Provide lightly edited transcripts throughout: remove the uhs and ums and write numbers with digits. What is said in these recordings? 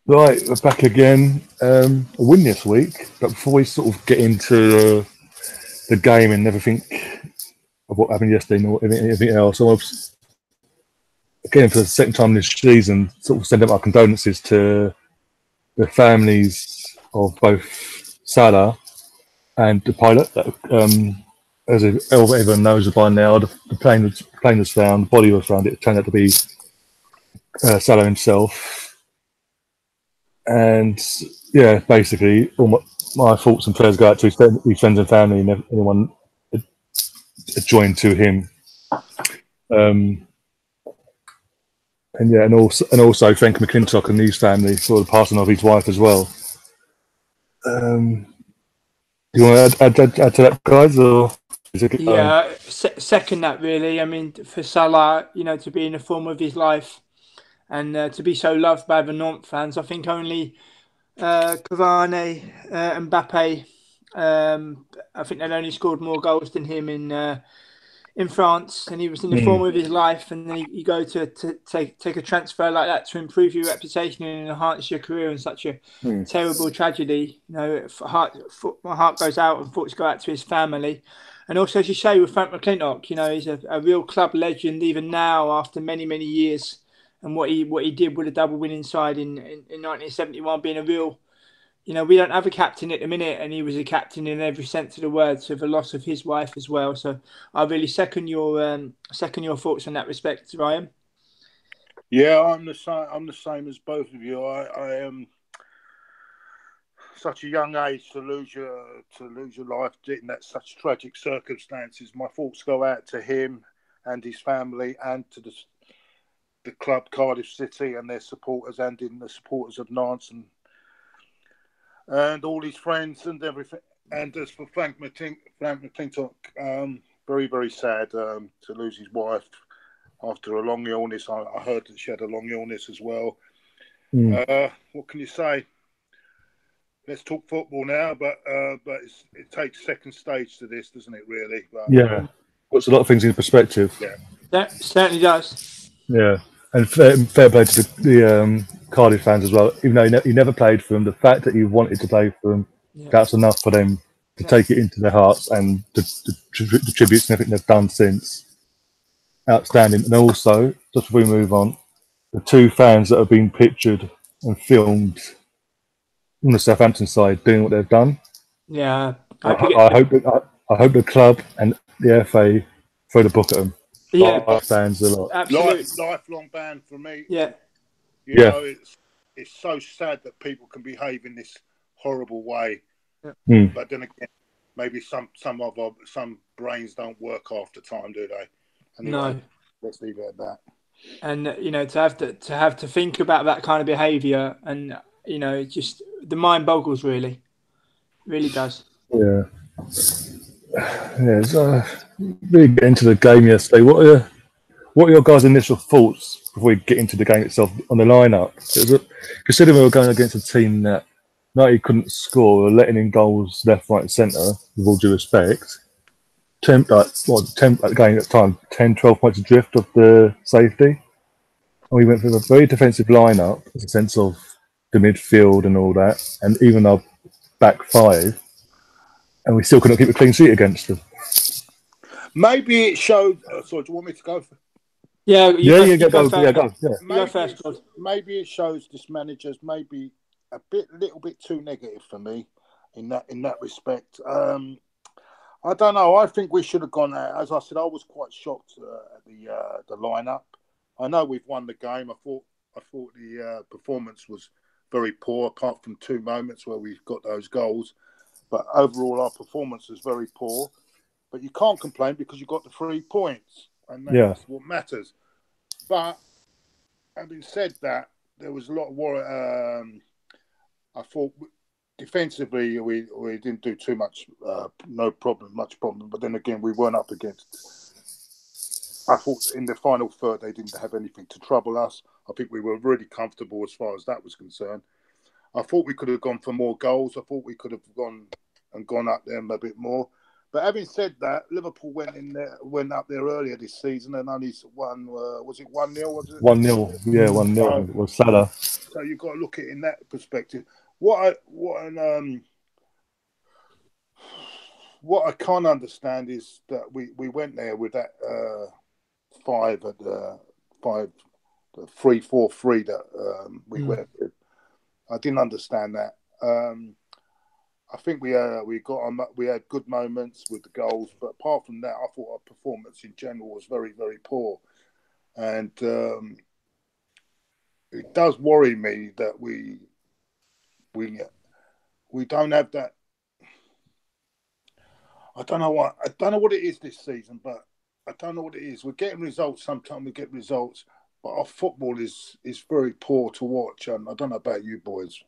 Right, we're back again. A win this week, but before we sort of get into the game and everything of what happened yesterday and anything else, I was, again, for the second time this season, sort of send out our condolences to the families of both Salah and the pilot. As everyone knows by now, the plane was found, the body was found. It turned out to be Salah himself. And yeah, basically, all my thoughts and prayers go out to his friends and family and anyone joined to him. And yeah, and also Frank McClintock and his family for the passing of his wife as well. Do you want to add to that, guys, or is it? Yeah, second that really. I mean, for Salah, to be in the form of his life and to be so loved by the Nantes fans, I think only Cavani, Mbappe. I think they'd only scored more goals than him in France, and he was in the form of his life. And then you go to take a transfer like that to improve your reputation and enhance your career in such a terrible tragedy. My heart goes out and thoughts go out to his family. And also, as you say, with Frank McClintock, he's a real club legend even now after many, many years. And what he did with a double winning side in 1971, being a real, we don't have a captain at the minute, and he was a captain in every sense of the word. So the loss of his wife as well. So I really second your thoughts in that respect, Ryan. Yeah, I'm the same as both of you. I am such a young age to lose your life in that such tragic circumstances. My thoughts go out to him and his family, and to the club Cardiff City and their supporters, and in the supporters of Nantes and all his friends and everything. And as for Frank McClintock, very, very sad to lose his wife after a long illness. I heard that she had a long illness as well. What can you say? Let's talk football now, but it takes second stage to this, doesn't it? Really? But, yeah, puts a lot of things into perspective. Yeah, that certainly does. Yeah, and fair play to the Cardiff fans as well. Even though he never played for them, the fact that he wanted to play for them, that's enough for them to take it into their hearts and the tributes and everything they've done since. Outstanding. And also, just before we move on, the two fans that have been pictured and filmed on the Southampton side doing what they've done. Yeah, I hope the club and the FA throw the book at them. Yeah, fans a lot. Absolutely. Lifelong ban for me. Yeah, you know, it's so sad that people can behave in this horrible way. Yeah. But then again, maybe some brains don't work half the time, do they? Anyway, no. Let's leave it at that. And to have to think about that kind of behaviour, and just the mind boggles, really does. Yeah. Yeah. So really get into the game yesterday. What are your guys' initial thoughts before we get into the game itself on the lineup? Considering we were going against a team that not only couldn't score, letting in goals left, right, and centre, with all due respect. 10 game at the time, 10, 12 points adrift of the safety. And we went with a very defensive lineup, in the sense of the midfield and all that, and even our back five, and we still couldn't keep a clean sheet against them. Maybe it showed. Sorry, do you want me to go? Go. Go first, Claude. Maybe it shows this manager's maybe a little bit too negative for me in that respect. I don't know. I think we should have gone out. As I said, I was quite shocked at the lineup. I know we've won the game. I thought the performance was very poor, apart from two moments where we got those goals. But overall, our performance was very poor. But you can't complain because you got the 3 points, and that's what matters. But having said that, there was a lot of worry. I thought defensively we didn't do too much, much problem. But then again, we weren't up against. I thought in the final third they didn't have anything to trouble us. I think we were really comfortable as far as that was concerned. I thought we could have gone for more goals. I thought we could have gone up them a bit more. But having said that, Liverpool went up there earlier this season and only won. Was it 1-0? Was it 1-0? Yeah, 1-0. It was Salah. So you've got to look at it in that perspective. What I can't understand is that we went there with that 3-4-3 that we went with. I didn't understand that. I think we had good moments with the goals, but apart from that, I thought our performance in general was very, very poor, and it does worry me that we don't have that. I don't know what it is this season, but I don't know what it is. We're getting results. Sometimes we get results, but our football is very poor to watch. And I don't know about you boys.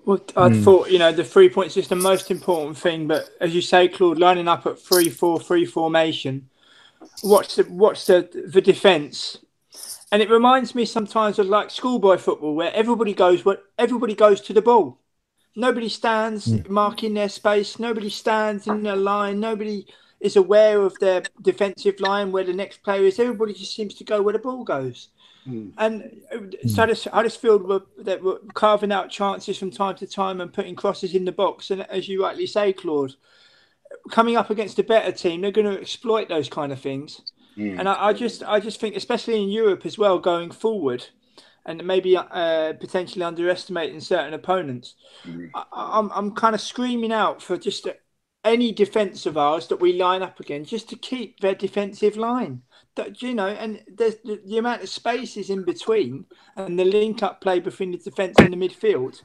Well, I thought, the 3 points is the most important thing. But as you say, Claude, lining up at 3-4-3 formation, watch the defence. And it reminds me sometimes of like schoolboy football where everybody goes to the ball. Nobody stands marking their space. Nobody stands in their line. Nobody is aware of their defensive line where the next player is. Everybody just seems to go where the ball goes. And so Huddersfield that were carving out chances from time to time and putting crosses in the box. And as you rightly say, Claude, coming up against a better team, they're going to exploit those kind of things. And I just think, especially in Europe as well, going forward, and maybe potentially underestimating certain opponents, I'm kind of screaming out for just any defence of ours that we line up again, just to keep their defensive line. That, and there's the amount of spaces in between and the link-up play between the defence and the midfield.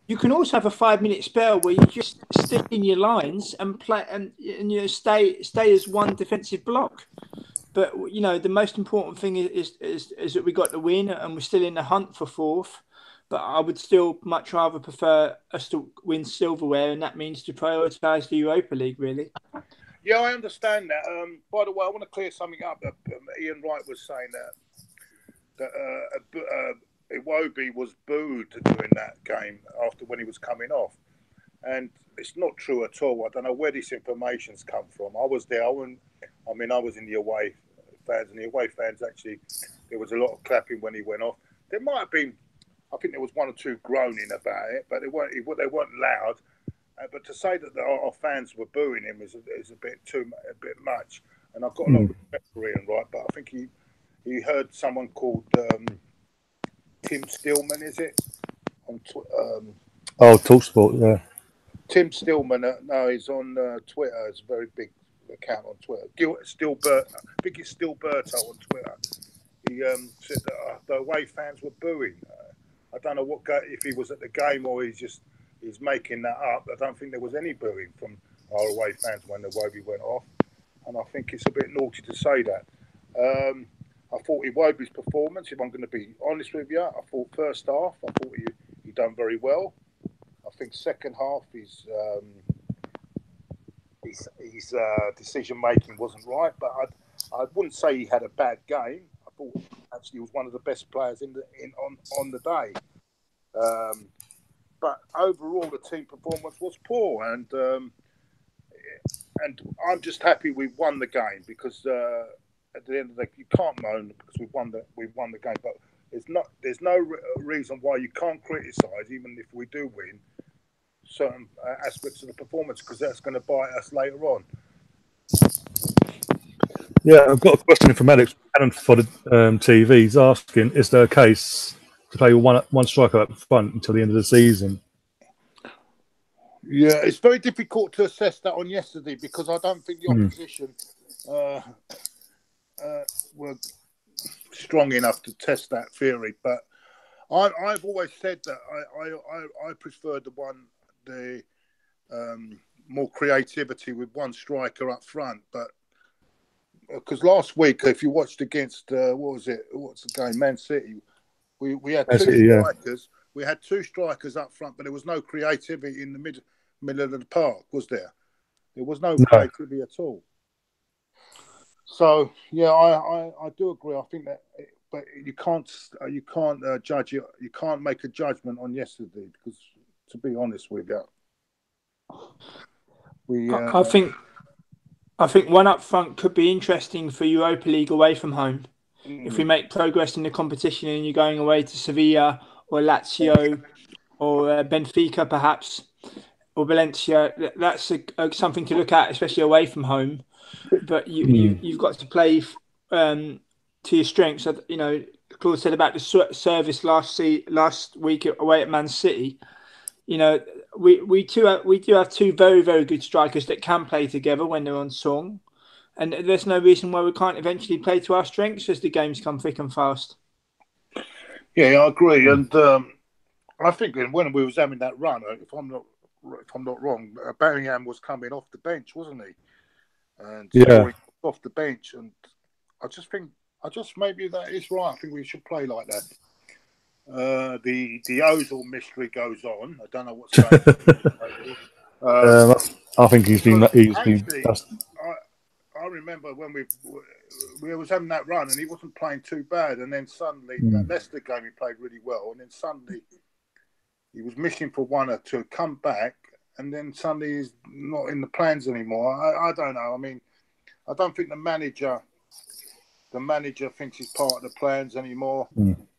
You can also have a 5-minute spell where you just stick in your lines and play and stay as one defensive block. But the most important thing is that we got the win and we're still in the hunt for fourth. But I would still much rather prefer us to win silverware, and that means to prioritise the Europa League, really. Yeah, I understand that. By the way, I want to clear something up. Ian Wright was saying that Iwobi was booed during that game when he was coming off, and it's not true at all. I don't know where this information's come from. I was there. I was in the away fans, and the away fans actually, there was a lot of clapping when he went off. There might have been, I think there was one or two groaning about it, but they weren't loud. But to say that our fans were booing him is a bit much. And I've got a lot of respect for Ian Wright, but I think he heard someone called Tim Stillman, is it? On TalkSport, yeah. Tim Stillman, no, he's on Twitter. It's a very big account on Twitter. I think it's Stilberto on Twitter. He said that the away fans were booing. I don't know if he was at the game or he's making that up. I don't think there was any booing from our away fans when the Iwobi went off, and I think it's a bit naughty to say that. I thought Iwobi's performance, if I'm going to be honest with you, I thought first half, I thought he done very well. I think second half his decision making wasn't right, but I wouldn't say he had a bad game. I thought actually he was one of the best players on the day. But overall, the team performance was poor, and I'm just happy we won the game because at the end of the day, you can't moan because we won the game. But there's no reason why you can't criticise, even if we do win, certain aspects of the performance, because that's going to bite us later on. Yeah, I've got a question from Alex for the TV. He's asking, is there a case to play one striker up front until the end of the season? Yeah, it's very difficult to assess that on yesterday because I don't think the opposition were strong enough to test that theory. But I've always said that I prefer the more creativity with one striker up front. But because last week, if you watched against what's the game, Man City, we had two strikers. Yeah. We had two strikers up front, but there was no creativity in the middle of the park, was there? There was no creativity at all. So yeah, I do agree. I think that, but you can't judge it. You can't make a judgment on yesterday because, to be honest with you. I think one up front could be interesting for Europa League away from home. If we make progress in the competition and you're going away to Sevilla or Lazio or Benfica perhaps, or Valencia, that's something to look at, especially away from home. But you've got to play to your strengths. You know, Claude said about the service last week away at Man City. You know, we do have two very, very good strikers that can play together when they're on song. And there's no reason why we can't eventually play to our strengths as the games come thick and fast. Yeah, I agree. And I think when we was having that run, if I'm not wrong, Bellingham was coming off the bench, wasn't he? And scoring off the bench. And I just maybe that is right. I think we should play like that. The Ozil mystery goes on. I don't know what's going on. I think he's been. I remember when we was having that run and he wasn't playing too bad, and then suddenly that Leicester game he played really well, and then suddenly he was missing for one or two, come back, and then suddenly he's not in the plans anymore. I don't know. I mean, I don't think the manager thinks he's part of the plans anymore.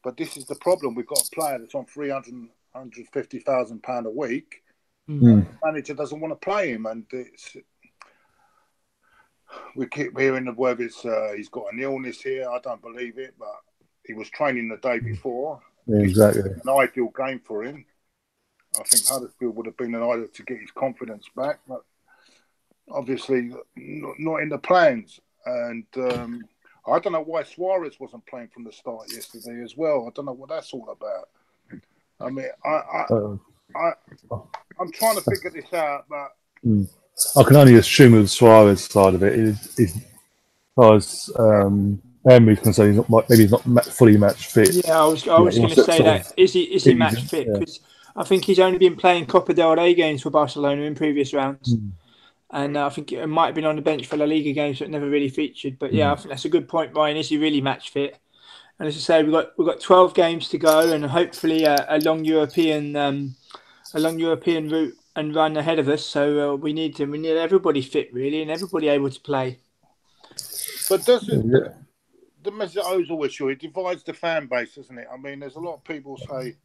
But this is the problem. We've got a player that's on £350,000 a week. The manager doesn't want to play him, and we keep hearing of whether he's got an illness here. I don't believe it, but he was training the day before. Yeah, exactly. It's an ideal game for him. I think Huddersfield would have been an idea to get his confidence back, but obviously not in the plans. And I don't know why Suarez wasn't playing from the start yesterday as well. I don't know what that's all about. I mean, I'm trying to figure this out, but I can only assume with the Suarez side of it, as far as Emery's concerned, he's not fully match fit. Yeah, I was going to say that. Is he match fit? Because I think he's only been playing Copa del Rey games for Barcelona in previous rounds. And I think it might have been on the bench for La Liga games, but never really featured. But yeah, I think that's a good point, Brian. Is he really match fit? And as I say, we've got 12 games to go, and hopefully a long European route and run ahead of us. So we need everybody fit really, and everybody able to play. But does it? The Mesut Ozil issue, it divides the fan base, doesn't it? I mean, there's a lot of people say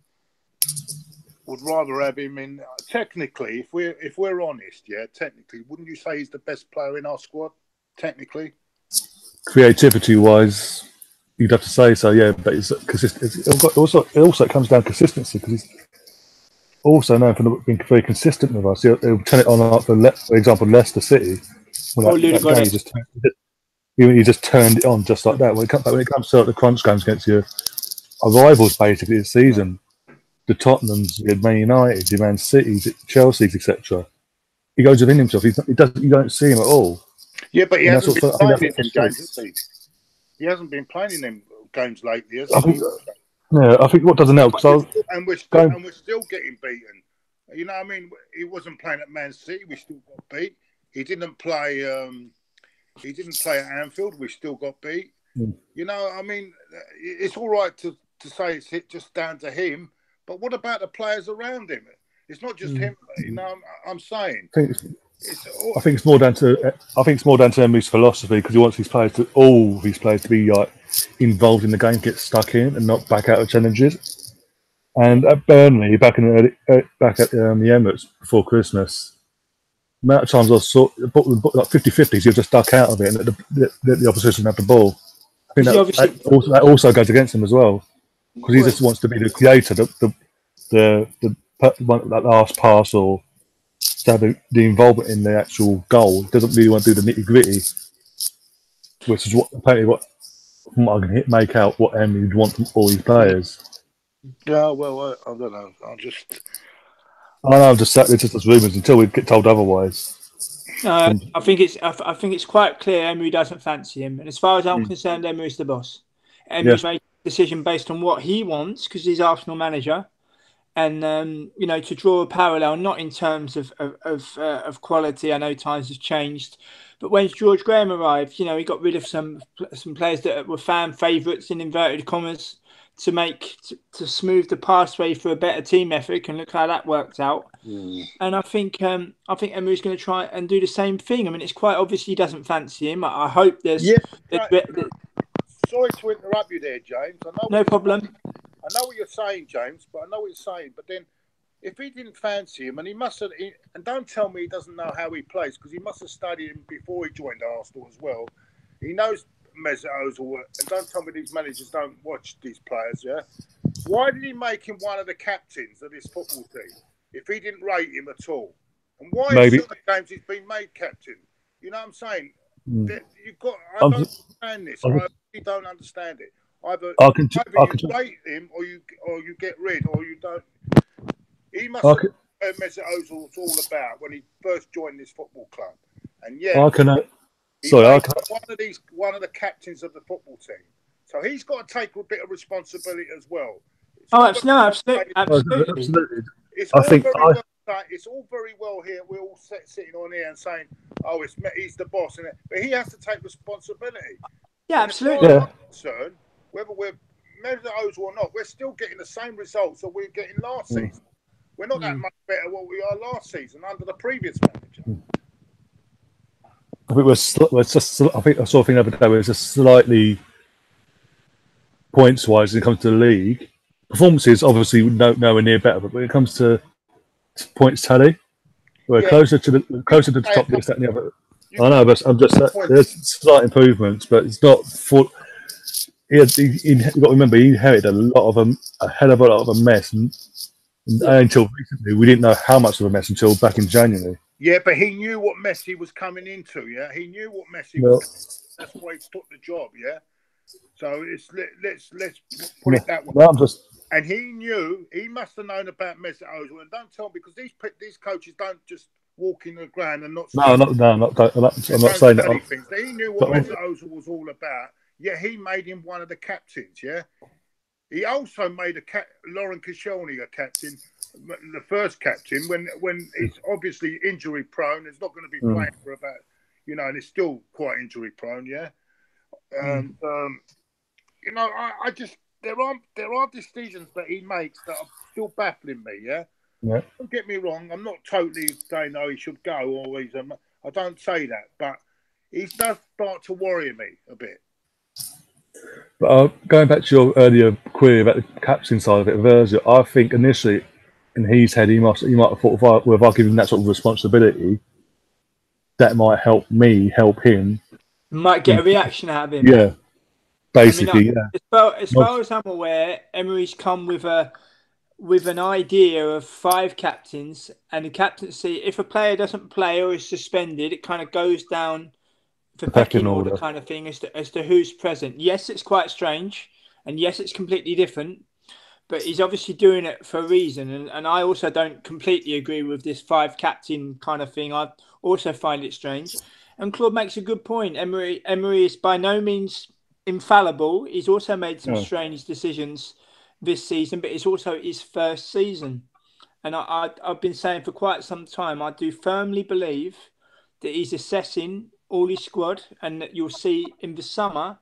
would rather have him in. Technically, if we're honest, technically, wouldn't you say he's the best player in our squad? Technically, creativity-wise, you'd have to say so, yeah. But it's consistent. It also comes down to consistency, because he's also known for being very consistent with us. He'll turn it on, for example, Leicester City. He just turned it on just like that. When it comes to the crunch games against our rivals, basically this season, the Tottenhams, the Man United, the Man Cities, Chelsea's, etc. He goes within himself. You don't see him at all. Yeah, but he hasn't been playing in them games, has he? He hasn't been playing in them games lately, has he? I think what doesn't help, because we're still getting beaten. You know what I mean? He wasn't playing at Man City. We still got beat. He didn't play. He didn't play at Anfield. We still got beat. You know, I mean, it's all right to say it's just down to him, but what about the players around him? It's not just him. You know, I'm saying. I think it's more down to Emery's philosophy, because he wants all these players to be like involved in the game, get stuck in, and not back out of challenges. And at Burnley, back at the Emirates before Christmas, the amount of times I saw like 50-50s, you'll just duck out of it and let the opposition have the ball. I think that also goes against him as well, because he just wants to be the creator, the that last pass, or to have the involvement in the actual goal. Doesn't really want to do the nitty gritty, which is what I can make out what Emery would want from all these players. Yeah, well, I don't know. I'm just sat there just as rumours until we get told otherwise. I think it's quite clear Emery doesn't fancy him, and as far as I'm concerned, Emery's the boss. Emery's made a decision based on what he wants, because he's Arsenal manager, and to draw a parallel, not in terms of quality. I know times have changed, but when George Graham arrived, he got rid of some players that were fan favourites in inverted commas. to smooth the pathway for a better team effort. And look how that worked out. And I think Emery's going to try and do the same thing. I mean, it's quite obvious he doesn't fancy him. I hope there's. Sorry to interrupt you there, James. No problem. I know what you're saying, James, but I know what you're saying. But then, if he didn't fancy him, and he must have, and don't tell me he doesn't know how he plays, because he must have studied him before he joined Arsenal as well. He knows Mesut Ozil, and don't tell me these managers don't watch these players. Yeah, why did he make him one of the captains of this football team if he didn't rate him at all? And why in certain games he's been made captain? You know what I'm saying? You've got. I don't understand this. I really don't understand it. Either you rate him, or you get rid, or you don't. He must have heard Mesut Ozil was all about when he first joined this football club, and one of the captains of the football team. So he's got to take a bit of responsibility as well. Absolutely. It's all very well here. We're all sitting on here and saying, "Oh, he's the boss," but he has to take responsibility. Yeah, absolutely. Concerned, whether we're Mesut Ozil or not, we're still getting the same results that we were getting last season. We're not that much better what we are last season under the previous manager. I think I think I saw a thing the other day where it's just slightly points-wise when it comes to the league. Performances obviously nowhere near better, but when it comes to points tally, we're closer to the top list than the other. I know, but I'm just there's slight improvements, but it's not full. You've got to remember, he inherited a hell of a lot of a mess, and until recently, we didn't know how much of a mess until back in January. Yeah, but he knew what mess he was coming into. Yeah, he knew what mess he was. That's why he took the job. Yeah, so let's put it that way. No, and he must have known about Mesut Ozil. And don't tell me, because these coaches don't just walk in the ground and not. I'm not saying that. He knew what Mesut Ozil was all about. Yeah, he made him one of the captains. Yeah, he also made Lauren Koscielny a captain, the first captain, when it's obviously injury prone. It's not going to be playing for about, and it's still quite injury prone. Yeah, and I just there are decisions that he makes that are still baffling me. Yeah. Don't get me wrong. I'm not totally saying he should go or I don't say that, but he does start to worry me a bit. But going back to your earlier query about the captain side of it, Ozil, I think initially in his head he might have thought, if I give him that sort of responsibility, that might help me help him. Might get a reaction out of him. Yeah, basically. As far as I'm aware, Emery's come with an idea of 5 captains, and the captaincy, if a player doesn't play or is suspended, it kind of goes down the pecking order kind of thing as to who's present. Yes, it's quite strange, and yes, it's completely different, but he's obviously doing it for a reason. And I also don't completely agree with this 5 captain kind of thing. I also find it strange. And Claude makes a good point. Emery is by no means infallible. He's also made some strange decisions this season, but it's also his first season. And I've been saying for quite some time, I do firmly believe that he's assessing all his squad, and that you'll see in the summer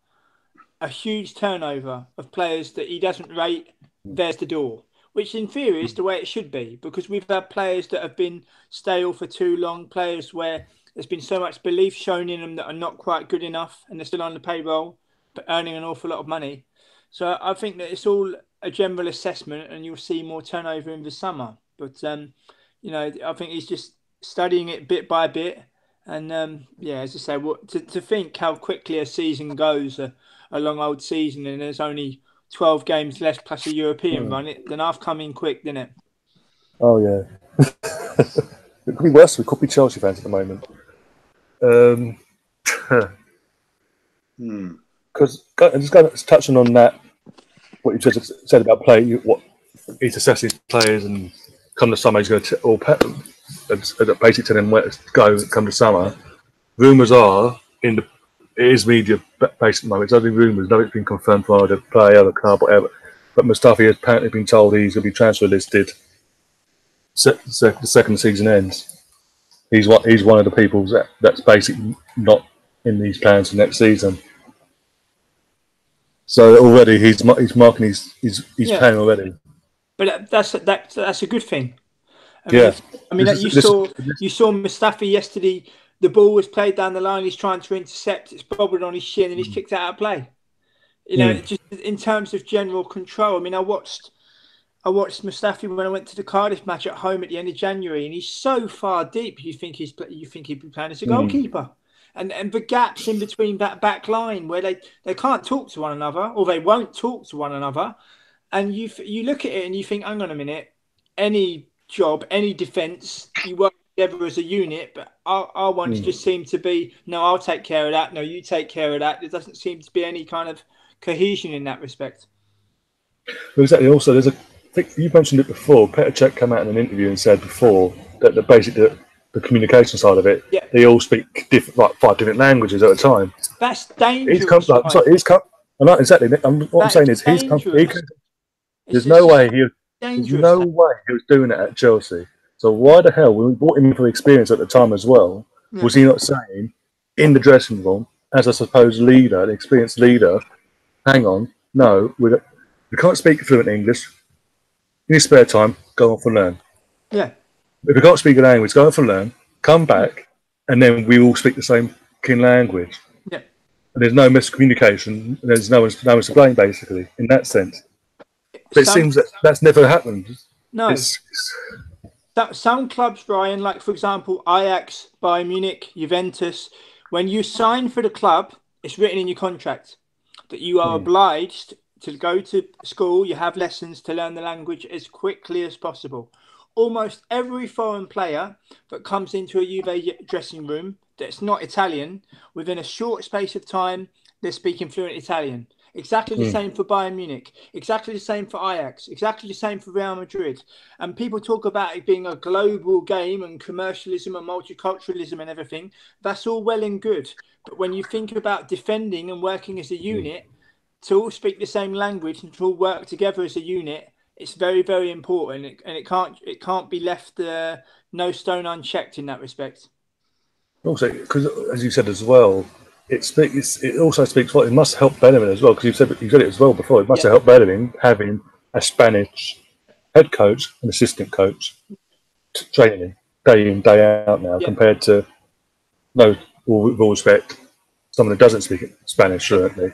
a huge turnover of players that he doesn't rate. There's the door, which in theory is the way it should be, because we've had players that have been stale for too long, players where there's been so much belief shown in them that are not quite good enough, and they're still on the payroll, but earning an awful lot of money. So I think that it's all a general assessment, and you'll see more turnover in the summer. But, I think he's just studying it bit by bit. And, as I say, to think how quickly a season goes, a long old season, and there's only 12 games left plus a European run, then I've come in quick, didn't it? Oh, yeah. It could be worse. We could be Chelsea fans at the moment. Because just touching on that, what you just said about play, what he's assessing players, and come the summer he's going to basically tell them where to go. Come the summer, rumours are it is media based at the moment. It's only rumours. Nothing's been confirmed for either player, the club, whatever. But Mustafi has apparently been told he's going to be transfer listed. The second season ends. He's one of the people that's basically not in these plans for next season. So already he's marking his plan already. But that's a good thing. You saw Mustafi yesterday. The ball was played down the line. He's trying to intercept. It's bobbled on his shin, and he's kicked out of play. Just in terms of general control. I mean, I watched Mustafi when I went to the Cardiff match at home at the end of January, and he's so far deep. You think he'd be playing as a goalkeeper, and the gaps in between that back line where they can't talk to one another, or they won't talk to one another, and you look at it and you think, hang on a minute, any job, any defence, you work together as a unit, but our ones just seem to be, no, I'll take care of that, no, you take care of that. There doesn't seem to be any kind of cohesion in that respect. Well, exactly. Also, I think you mentioned it before. Petr Cech came out in an interview and said before that the communication side of it, they all speak 5 different languages at a time. That's dangerous. Exactly. What I'm saying is there's no way he was doing it at Chelsea. So why the hell, when we brought him in for experience at the time as well, was he not saying in the dressing room, as a supposed leader, an experienced leader, hang on, no, we can't speak fluent English. In your spare time, go off and learn. Yeah. If we can't speak a language, go off and learn, come back, and then we all speak the same language. Yeah. And there's no miscommunication, and there's no one to blame, basically, in that sense. But it seems that's never happened. No. Some clubs, Brian, like, for example, Ajax, Bayern Munich, Juventus, when you sign for the club, it's written in your contract that you are obliged to go to school, you have lessons to learn the language as quickly as possible. Almost every foreign player that comes into a Juve dressing room that's not Italian, within a short space of time, they're speaking fluent Italian. Exactly the same for Bayern Munich. Exactly the same for Ajax. Exactly the same for Real Madrid. And people talk about it being a global game and commercialism and multiculturalism and everything. That's all well and good. But when you think about defending and working as a unit, to all speak the same language and to all work together as a unit, it's very, very important. And it can't be left no stone unchecked in that respect. Also, because as you said as well, it also speaks what it must help Bellerin as well, because you said it as well before. It must have helped Bellerin having a Spanish head coach and assistant coach training day in, day out now, compared to, with all respect, someone who doesn't speak Spanish fluently.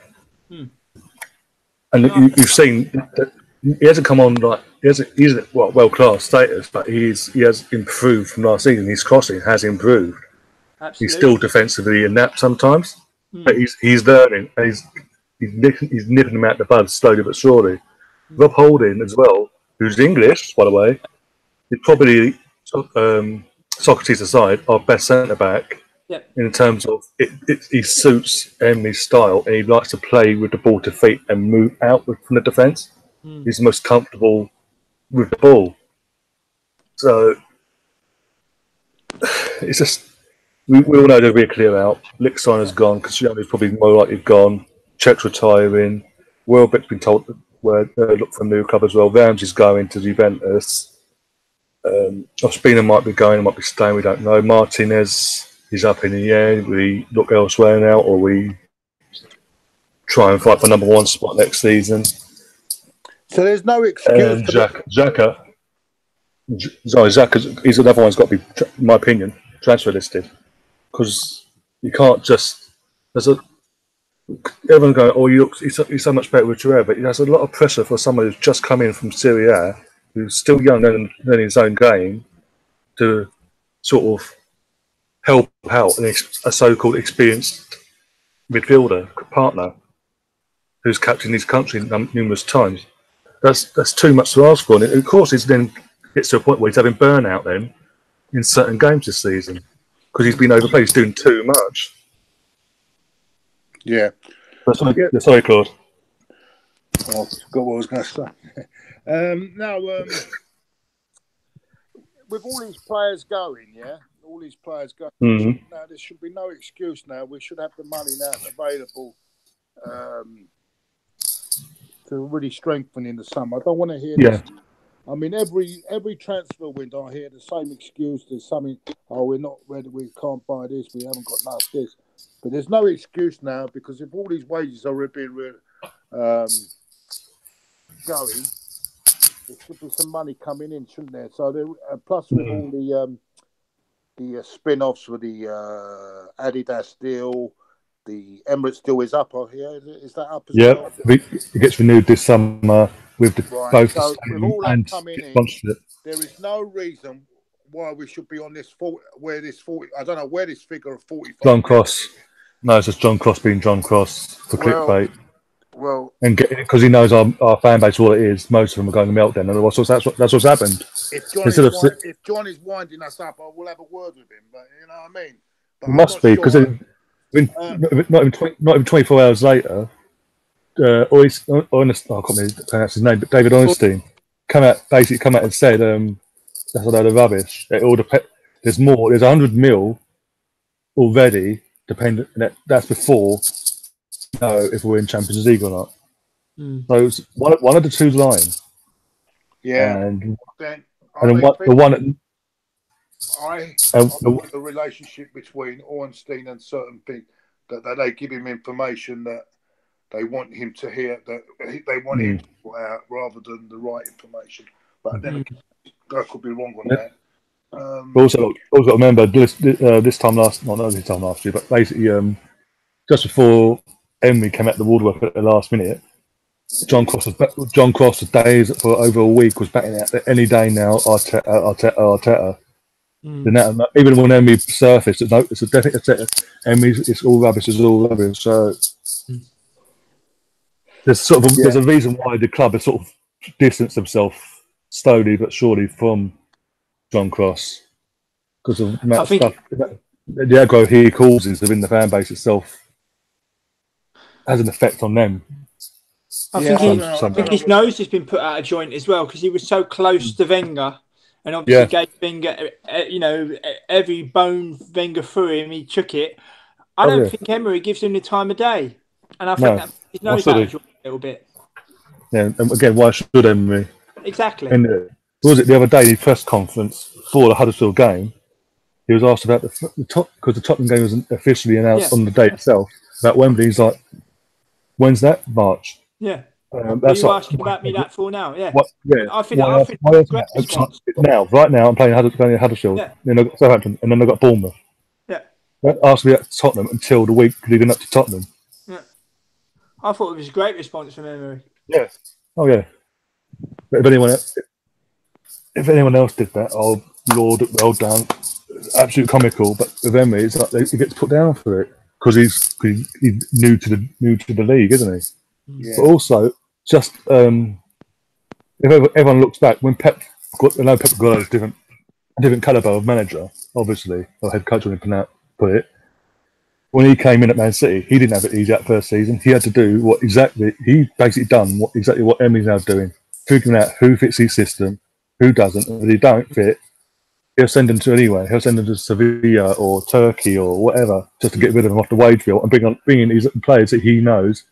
And you've seen that he hasn't come on he's world-class status, but he has improved from last season. His crossing has improved. Absolutely. He's still defensively inept sometimes, but he's learning, and he's nipping them out the bud slowly but surely. Rob Holding as well, who's English, by the way, is probably, Socrates aside, our best centre-back in terms of he suits Emery's style, and he likes to play with the ball to feet and move outward from the defence. He's the most comfortable with the ball. So it's just, we all know there'll be a clear out. Lichtsteiner's gone, Cristiano's probably more likely gone. Czech's retiring. Welbeck's been told to look for a new club as well. Ramsey's going to Juventus. Ospina might be going, might be staying, we don't know. Martinez is up in the air. We look elsewhere now, or we try and fight for number 1 spot next season. So there's no excuse. Xhaka is another one's got to be, in my opinion, transfer listed, because you can't just. Everyone's going, he's so much better with Torreira, but there's a lot of pressure for someone who's just come in from Serie A, who's still young and learning his own game, to sort of help out a so-called experienced midfielder partner who's captained his country numerous times. That's too much to ask for, and of course it then gets to a point where he's having burnout then in certain games this season because he's been overplayed. He's doing too much. Yeah. Sorry, Claude. Oh, I forgot what I was going to say. Now, with all these players going, now there should be no excuse now. We should have the money now available to really strengthen in the summer. I don't want to hear this. I mean, every transfer window, I hear the same excuse. There's something, we're not ready, we can't buy this, we haven't got enough this. But there's no excuse now, because if all these wages are being going, there should be some money coming in, shouldn't there? So plus with all the spin-offs with the Adidas deal, the Emirates deal is up. Yeah, is that up as well? Yeah, it gets renewed this summer with both so the with all that and coming in, sponsorship. There is no reason why we should be on this 40. I don't know where this figure of 45. John Cross. No, it's just John Cross being John Cross for clickbait. Well, and because he knows our fan base, what it is, most of them are going to meltdown. And that's what's happened. If John is winding us up, I will have a word with him. But you know what I mean? But it must be because not even 24 hours later, I can't pronounce his name, but David Ornstein come out and said that's a load of rubbish. There's more. There's 100 mil already. Dependent. That's before. If we're in Champions League or not. So it's one of the two's lying. Yeah. And then the relationship between Ornstein and certain people that they give him information that they want him to hear, that they want him to put out rather than the right information. But then I could be wrong on that. Also remember this time last year, but basically just before Emery came out the woodwork at the last minute, John Cross for days for over a week was batting out that any day now. Arteta. Even when Emery surfaced, it's a definite Arteta. Emery, it's all rubbish. It's all rubbish. So there's there's a reason why the club has sort of distanced themselves slowly but surely from John Cross because of the amount of stuff. The aggro he causes within the fan base itself has an effect on them. I think his nose has been put out of joint as well because he was so close to Wenger, and obviously gave Wenger, every bone Wenger threw him, he took it. I don't think Emery gives him the time of day, and I think that his nose out of joint a little bit. Yeah, and again, why should Emery? Exactly. And what was it the other day? In the press conference for the Huddersfield game, he was asked about because the Tottenham game wasn't officially announced on the day itself. About Wembley, he's like, "When's that? March." Yeah. That's you asking about me that for now? Yeah. I think right now, I'm playing Huddersfield. Yeah. Then I've got Southampton, and then I've got Bournemouth. Yeah. Don't ask me about Tottenham until the week leading up to Tottenham. Yeah. I thought it was a great response from Emery. Yeah. Oh yeah. But if anyone else did that, oh Lord, well done, absolute comical. But with Emery, it's like he gets put down for it because he's new to the league, isn't he? Yeah. But also, just if everyone looks back when Pep Guardiola is different caliber of manager, obviously, or head coach, when you put it. When he came in at Man City, he didn't have it easy that first season. He had to do what Emery's now doing, figuring out who fits his system, who doesn't, and if they don't fit, he'll send them to anywhere. He'll send them to Sevilla or Turkey or whatever, just to get rid of them off the wage bill and bring in these players that he knows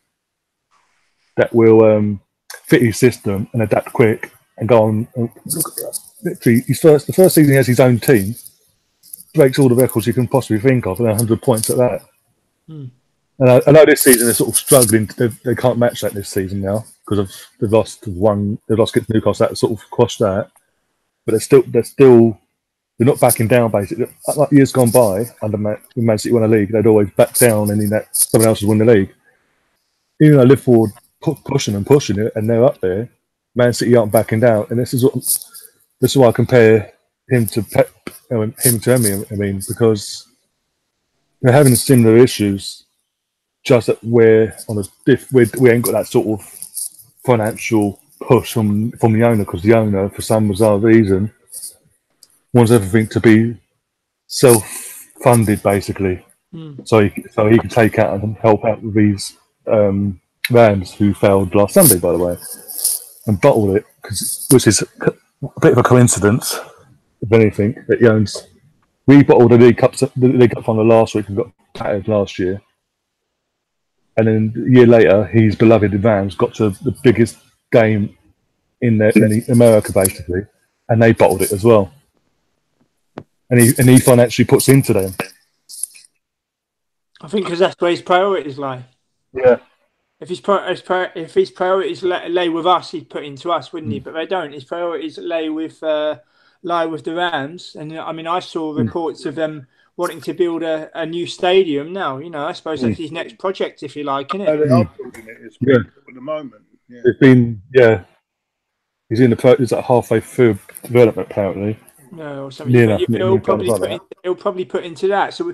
that will fit his system and adapt quick and go on. Literally, the first season he has his own team, breaks all the records you can possibly think of, and 100 points at that. And I know this season they're sort of struggling. They can't match that this season now because they've lost against Newcastle. That sort of quashed that, but they're not backing down. Basically, like years gone by under when Man City won a league, they'd always back down and then someone else would win the league. Even though Liverpool pushing it, and they're up there, Man City aren't backing down, and this is why I compare him to Pep, him to Emery. I mean, because they're having similar issues, just that we ain't got that sort of financial push from the owner, because the owner, for some bizarre reason, wants everything to be self-funded, basically, so he can take out and help out with these Rams who failed last Sunday, by the way, and bottled it, which is a bit of a coincidence, if anything, that he owns. We bottled the League Cup final last week and got battered last year, and then a year later, his beloved Rams got to the biggest game in America, basically, and they bottled it as well. And he financially puts into them. I think because that's where his priorities lie. Yeah. if his priorities lay with us, he'd put into us, wouldn't he? But they don't. His priorities lie with the Rams. And I mean, I saw reports of them wanting to build a new stadium now. You know, I suppose that's his next project, if you like, isn't it? They are building it at the moment. Yeah. It's been He's in he's like halfway through development apparently. No, or something. He'll probably put into that. So,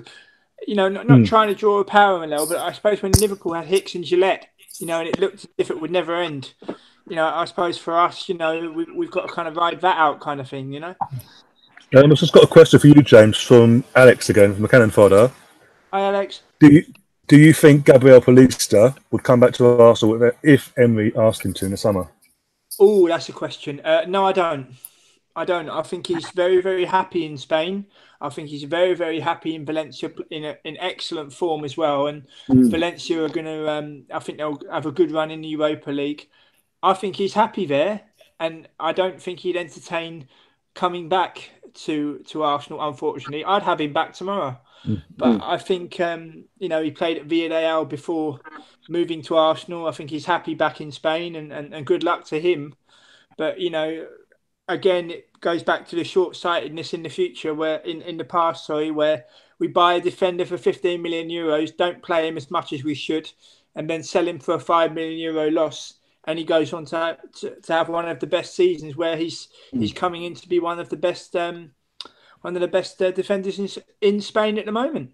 you know, not trying to draw a parallel, but I suppose when Liverpool had Hicks and Gillette, you know, and it looked as if it would never end. You know, I suppose for us, you know, we've got to kind of ride that out, kind of thing. You know. I've just got a question for you, James, from Alex again, from the Cannon Fodder. Hi, Alex. Do you think Gabriel Paulista would come back to Arsenal if Emery asked him to in the summer? Oh, that's a question. No, I don't. I think he's very, very happy in Spain. I think he's very, very happy in Valencia in excellent form as well. And Valencia are going to, I think they'll have a good run in the Europa League. I think he's happy there. And I don't think he'd entertain coming back to Arsenal, unfortunately. I'd have him back tomorrow. But I think, you know, he played at Villarreal before moving to Arsenal. I think he's happy back in Spain and good luck to him. But, you know, again, it goes back to the short-sightedness in the future where in the past, where we buy a defender for 15 million euros, don't play him as much as we should, and then sell him for a 5 million euro loss. And he goes on to have one of the best seasons where he's coming in to be one of the best defenders in Spain at the moment.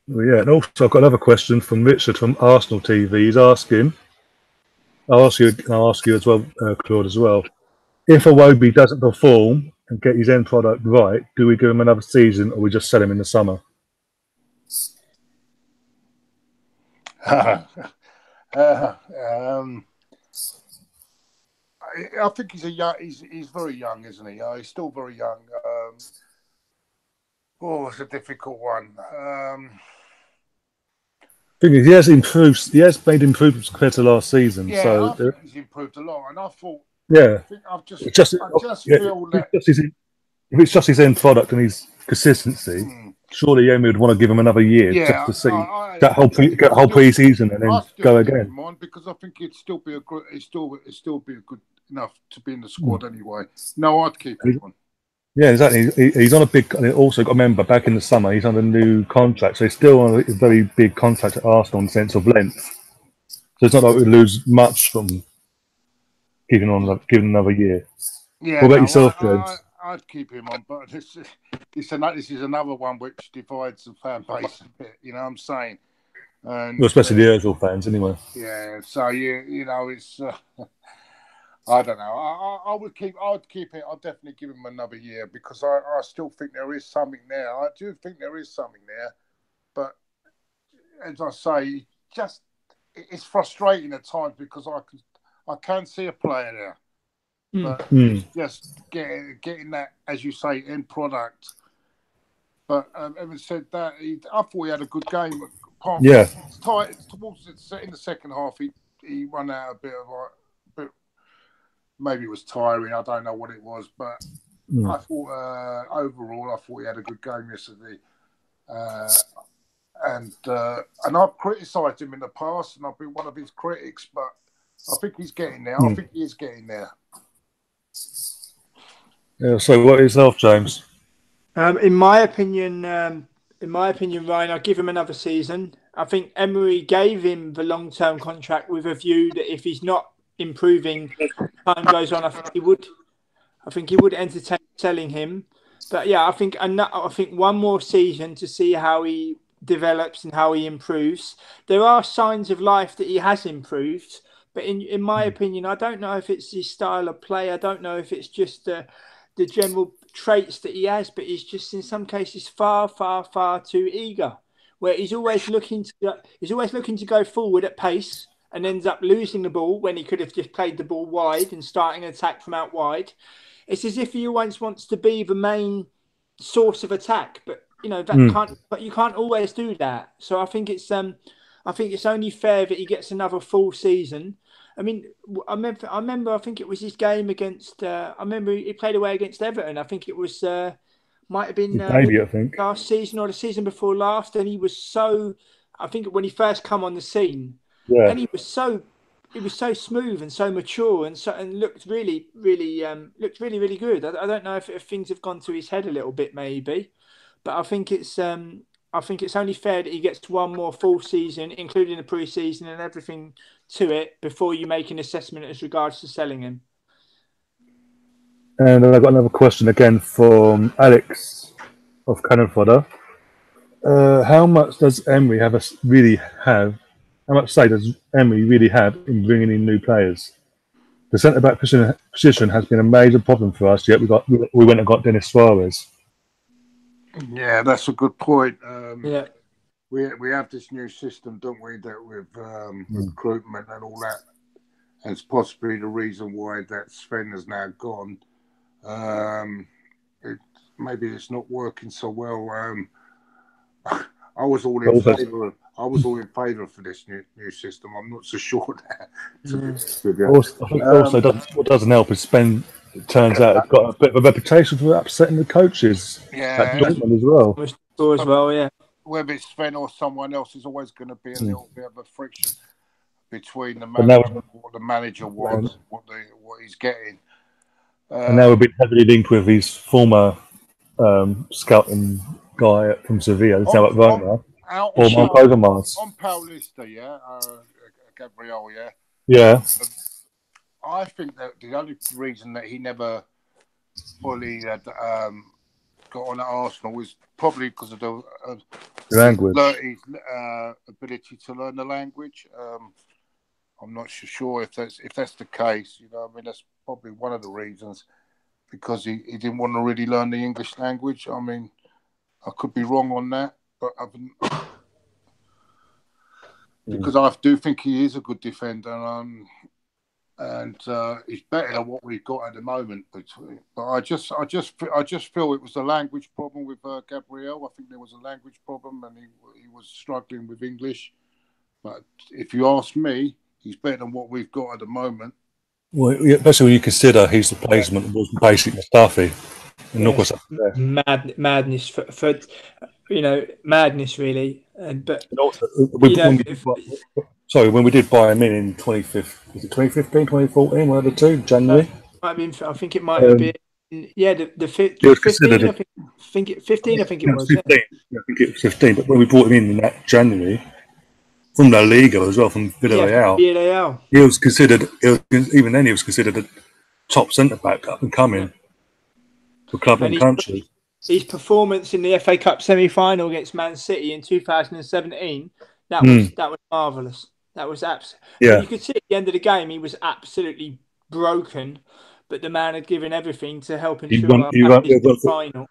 Well, yeah, and also I've got another question from Richard from Arsenal TV. He's asking, I'll ask you as well, Claude, as well. If Iwobi doesn't perform and get his end product right, do we give him another season or we just sell him in the summer? I think he's very young, isn't he? He's still very young. It's a difficult one. Thing is, he has improved. He has made improvements compared to last season. Yeah, so I think he's improved a lot, and I thought. Yeah, I just feel that if it's just his end product and his consistency, surely Emery would want to give him another year just to see that whole pre-season and then go again. Because I think it'd still be a good enough to be in the squad anyway. No, I'd keep him on. Yeah, exactly. He's on a big. Also, got to remember back in the summer he's on a new contract, so he's still on a very big contract at Arsenal in the sense of length. So it's not like we lose much from giving another year. Yeah, what about yourself, James? I'd keep him on, but this is another one which divides the fan base a bit. You know what I'm saying? And, well, especially the Ozil fans, anyway. Yeah, so you know, it's. I don't know. I'd keep it. I'd definitely give him another year because I still think there is something there. I do think there is something there, but as I say, it's frustrating at times because I can see a player there, but just getting that, as you say, end product. But having said that, I thought he had a good game. Yeah. In the second half, he run out a bit of maybe it was tiring. I don't know what it was, but I thought overall, I thought he had a good game yesterday. And I've criticised him in the past, and I've been one of his critics, but I think he's getting there. I think he is getting there. Yeah. So, what is yourself, James? In my opinion, Ryan, I'll give him another season. I think Emery gave him the long-term contract with a view that if he's not improving, time goes on, I think he would entertain selling him. But yeah, I think one more season to see how he develops and how he improves. There are signs of life that he has improved, but in my opinion, I don't know if it's his style of play. I don't know if it's just the general traits that he has, but he's just in some cases far, far, far too eager. Where he's always looking to go forward at pace, and ends up losing the ball when he could have just played the ball wide and starting an attack from out wide. It's as if he always wants to be the main source of attack, but you know But you can't always do that. So I think it's only fair that he gets another full season. I mean, I remember. I think it was his game against. I remember he played away against Everton. I think it was might have been last season or the season before last, and he was so. I think when he first come on the scene. Yeah. And he was so smooth and so mature and looked really really really good. I don't know if things have gone to his head a little bit maybe, but I think it's only fair that he gets one more full season, including the pre-season and everything to it, before you make an assessment as regards to selling him. And then I've got another question again from Alex of Cannon Fodder. How much does Emery really have? How much say does Emery really have in bringing in new players? The centre back position has been a major problem for us. Yet we went and got Denis Suarez. Yeah, that's a good point. Yeah, we have this new system, don't we? That with recruitment and all that, and it's possibly the reason why that Sven has now gone. Maybe it's not working so well. I was all in favour. I was all in favour for this new system. I'm not so sure that. To be honest with you. I think also what doesn't help is Sven. It turns out has got a bit of a reputation for upsetting the coaches. Yeah, at Dortmund as well. Yeah. Whether it's Sven or someone else, is always going to be a little bit of a friction between the manager and what the manager wants, what he's getting. And now we've been heavily linked with his former scouting guy from Sevilla. He's now at Roma. Or Overmars. On Paulista, yeah? Gabriel, yeah? Yeah. I think that the only reason that he never fully had got on at Arsenal was probably because of the language. His ability to learn the language. I'm not sure if that's the case. You know, I mean, that's probably one of the reasons, because he didn't want to really learn the English language. I mean, I could be wrong on that, but because I do think he is a good defender, and he's better than what we've got at the moment. But I just feel it was a language problem with Gabriel. I think there was a language problem, and he was struggling with English. But if you ask me, he's better than what we've got at the moment. Well, especially when you consider his replacement was basically Mustafi. And madness for madness really. But also, when we did buy him in 2015, 2014, one of the two, January. I think it might have been. Yeah, the 15. I think it 15. I think it was 15. Yeah, I think it was 15. But when we brought him in that January, from La Liga as well, from Villarreal, he was considered. Even then, he was considered a top centre back up and coming for club and country. His performance in the FA Cup semi-final against Man City in 2017, that was marvellous. That was absolutely. Yeah. You could see at the end of the game he was absolutely broken, but the man had given everything to help ensure the final.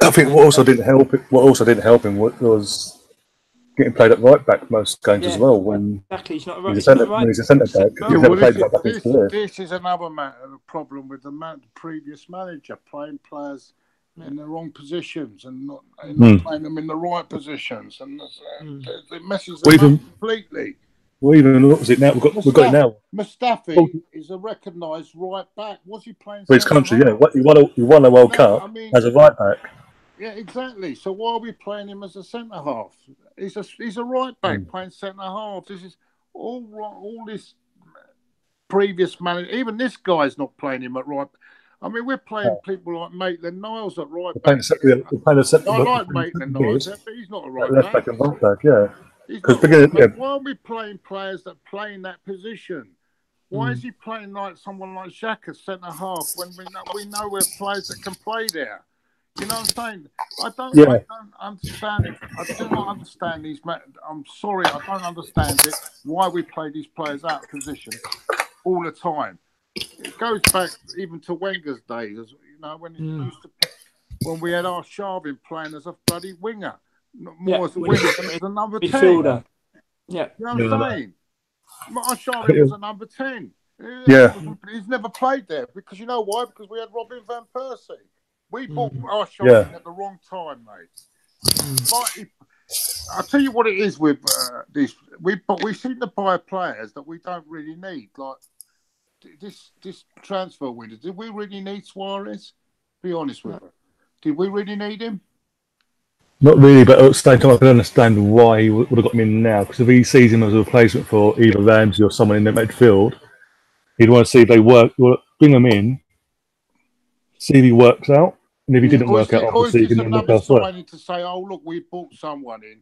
I think what also didn't help him was getting played at right back most games as well. When he's not right. He's a centre back. This is another problem with the previous manager playing players in the wrong positions and not playing them in the right positions, and it messes them up completely. Well, even what was it now? We've got it now. Mustafi is a recognised right back. Was he playing for his country? Yeah, he won a World Cup as a right back. Yeah, exactly. So why are we playing him as a centre half? He's a right back playing centre half. This is all this previous manager. Even this guy's not playing him at right. I mean, we're playing people like Maitland-Niles at right back. I like Maitland-Niles, but he's not a right left back and right back. Yeah. Why are we playing players that play in that position? Why is he playing like someone like Xhaka centre half when we know we're players that can play there? You know what I'm saying? I don't understand. I do not understand these. I'm sorry, I don't understand it. Why we play these players out of position all the time? It goes back even to Wenger's days, you know, when we had our Sharvin playing as a bloody winger, more as a winger than as a number 10. Midfielder. Yeah, you know what I'm saying? Our Sharvin was a number 10. He's never played there because you know why? Because we had Robin van Persie. We bought our Sharvin at the wrong time, mate. I'll tell you what it is with this. We seem to buy players that we don't really need, like. This transfer window, did we really need Suarez? Be honest with her. Did we really need him? Not really, but at the same time, I can understand why he would have got him in now. Because if he sees him as a replacement for either Ramsey or someone in the midfield, he'd want to see if they work. Bring him in, see if he works out, and if he didn't work out, obviously, he can look elsewhere. To say, "Oh, look, we brought someone in,"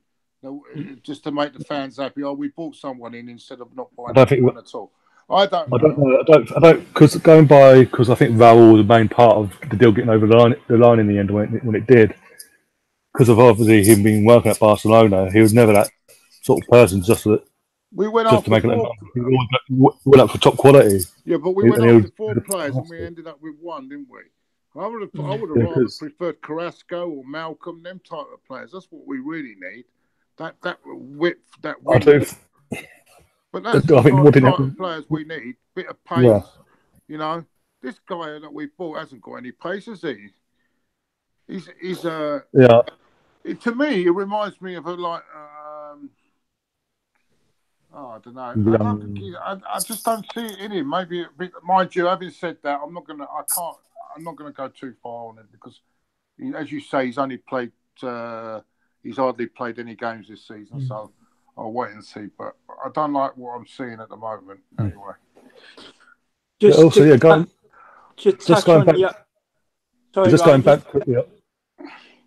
just to make the fans happy. Oh, we brought someone in instead of not buying anyone at all. I don't know. I don't, because I think Raul was the main part of the deal getting over the line in the end when it did. Because of obviously him being working at Barcelona, he was never that sort of person just to make it. He went up for top quality. Yeah, but we went up with 4 players and we ended up with 1, didn't we? I would have rather preferred Carrasco or Malcolm, them type of players. That's what we really need. That width, that width. But that's the type of players we need. Bit of pace. Yeah. You know, this guy that we bought hasn't got any pace, has he? He's yeah. To me, it reminds me of a I don't know. I just don't see it in him. Maybe, mind you, having said that, I'm not gonna go too far on it because, as you say, he's only played. He's hardly played any games this season, so I'll wait and see. But I don't like what I'm seeing at the moment. Anyway.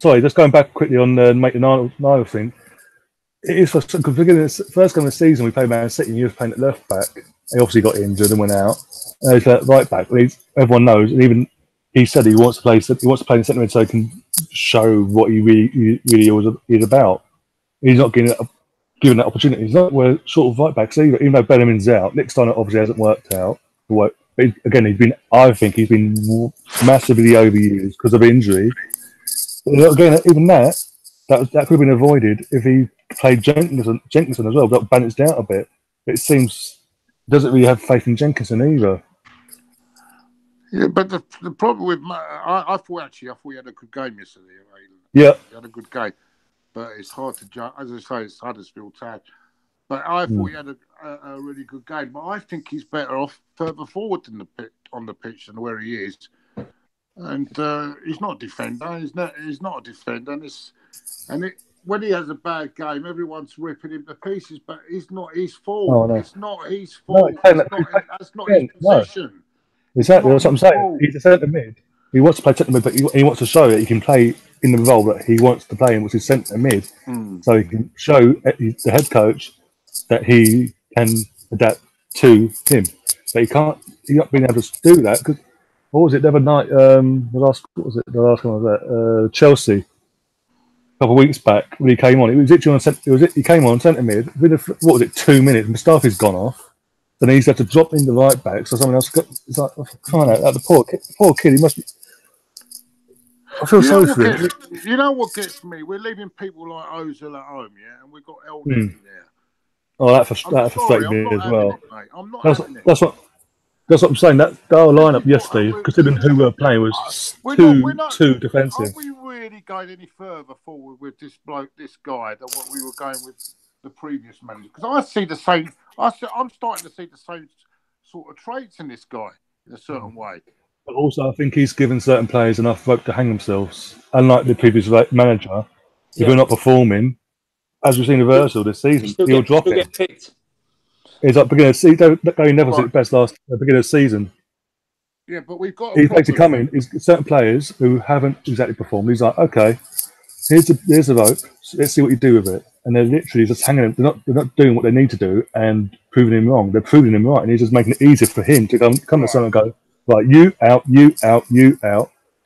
Just going back quickly on the Maitland-Niles thing. It is for the first game of the season we played Man City and he was playing at left back. He obviously got injured and went out. And he's at right back. Everyone knows, and even he said he wants to play in centre mid so he can show what he really is about. He's not given that opportunity. He's not sort of right backs either. Even though Bellingham's out, Nick Steiner obviously hasn't worked out. But again, I think he's been massively overused because of injury. But again, even that could have been avoided if he played Jenkinson as well, got balanced out a bit. It seems he doesn't really have faith in Jenkinson either. Yeah, but the problem with I thought he had a good game yesterday. Yeah, he had a good game, but it's hard to judge. As I say, it's Huddersfield town. But I thought he had a really good game. But I think he's better off further forward on the pitch than where he is. And he's not a defender. He's not a defender. When he has a bad game, everyone's ripping him to pieces. But it's not his fault. Oh, no. It's not his fault. That's not his position. No. Exactly. That's what I'm saying. He's a centre mid. He wants to play centre mid, but he wants to show that he can play in the role that he wants to play in, which is centre mid. So he can show the head coach that he can adapt to him. But he's not been able to do that because. What was it the other night? The last one was at Chelsea a couple of weeks back when he came on. It was literally on he came on centre mid. What was it? 2 minutes. Mustafi's gone off. Then he's had to drop in the right back, so someone else got. It's like, the poor kid. He must be. I feel sorry for him. You know what gets me? We're leaving people like Ozil at home, yeah, and we've got elders there. Oh, that frustrated me as well. I'm not having it. That's what I'm saying. That our lineup yesterday, considering who we were playing, was too defensive. Are we really going any further forward with this guy, than what we were going with the previous manager? Because I see the same. I'm starting to see the same sort of traits in this guy in a certain way. But also, I think he's given certain players enough rope to hang themselves. Unlike the previous manager, if we're not performing, as we've seen with Ozil this season, he'll drop it. Get picked. It's like beginning of season. Gary Neville's at best beginning of season. Yeah, but we've got. He's basically coming. Is certain players who haven't exactly performed. He's like, okay, here's the rope. Let's see what you do with it. And they're literally just hanging. They're not doing what they need to do and proving him wrong. They're proving him right, and he's just making it easier for him to come to someone and go, right, you out.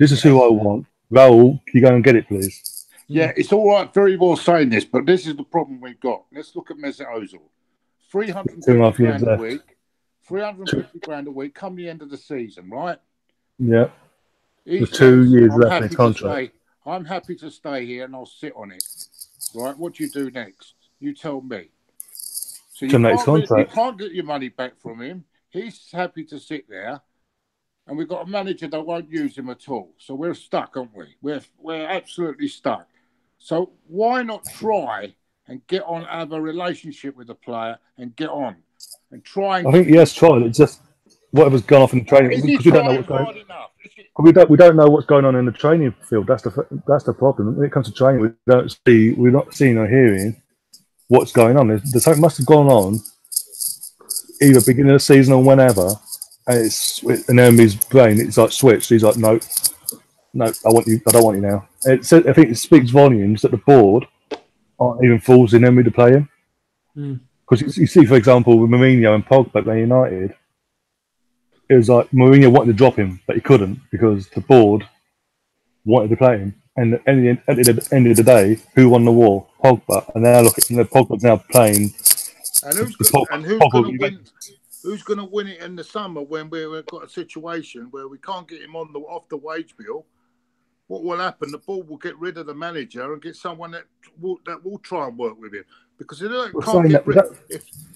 This is who I want. Raul, can you go and get it, please? Yeah, it's all right. Very well saying this, but this is the problem we've got. Let's look at Mesut Ozil. 350 grand a week. 350 grand a week come the end of the season, right? Yeah. There's 2 years left in his contract. I'm happy to stay here and I'll sit on it. Right? What do you do next? You tell me. So you can't get your money back from him. He's happy to sit there. And we've got a manager that won't use him at all. So we're stuck, aren't we? We're absolutely stuck. So why not try and get on, have a relationship with the player and get on and try and... I think he has tried. It's just whatever's gone off in the training. Because we don't know what's going on. we don't know what's going on in the training field. That's the problem. When it comes to training, we're not seeing or hearing what's going on. There's something must have gone on either beginning of the season or whenever, and it's in Emery's brain. It's like switched. He's like, no, I want you. I don't want you now. I think it speaks volumes that the board aren't even forcing Emery to play him. Because you see, for example, with Mourinho and Pogba at Man United, it was like Mourinho wanted to drop him, but he couldn't because the board wanted to play him. And at the end of the day, who won the war? Pogba. And now look at Pogba's now playing. And who's going to win? Who's going to win it in the summer when we've got a situation where we can't get him off the wage bill? What will happen? The board will get rid of the manager and get someone that will try and work with him. Because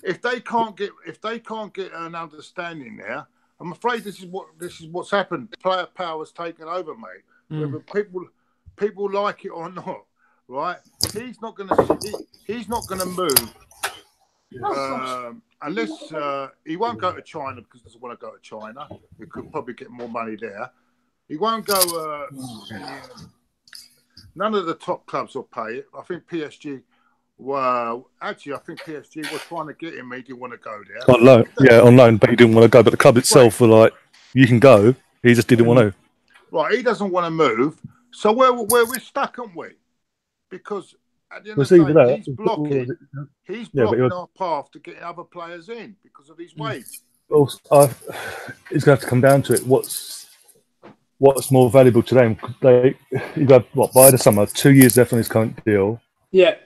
if they can't get an understanding there, I'm afraid this is what's happened. Player power's taken over, mate. Whether people like it or not, right? He's not going to move unless he won't go to China because he doesn't want to go to China. He could probably get more money there. He won't go. None of the top clubs will pay it. I think PSG. Well, actually, I think PSG were trying to get him. He didn't want to go there. On loan, but he didn't want to go. But the club itself were like, you can go. He just didn't want to. Right, he doesn't want to move. So we're stuck, aren't we? Because at the end of the day, he's blocking our path to getting other players in because of his wage. Well, it's going to have to come down to it. What's more valuable to them? You got by the summer, 2 years left on his current deal. Yeah.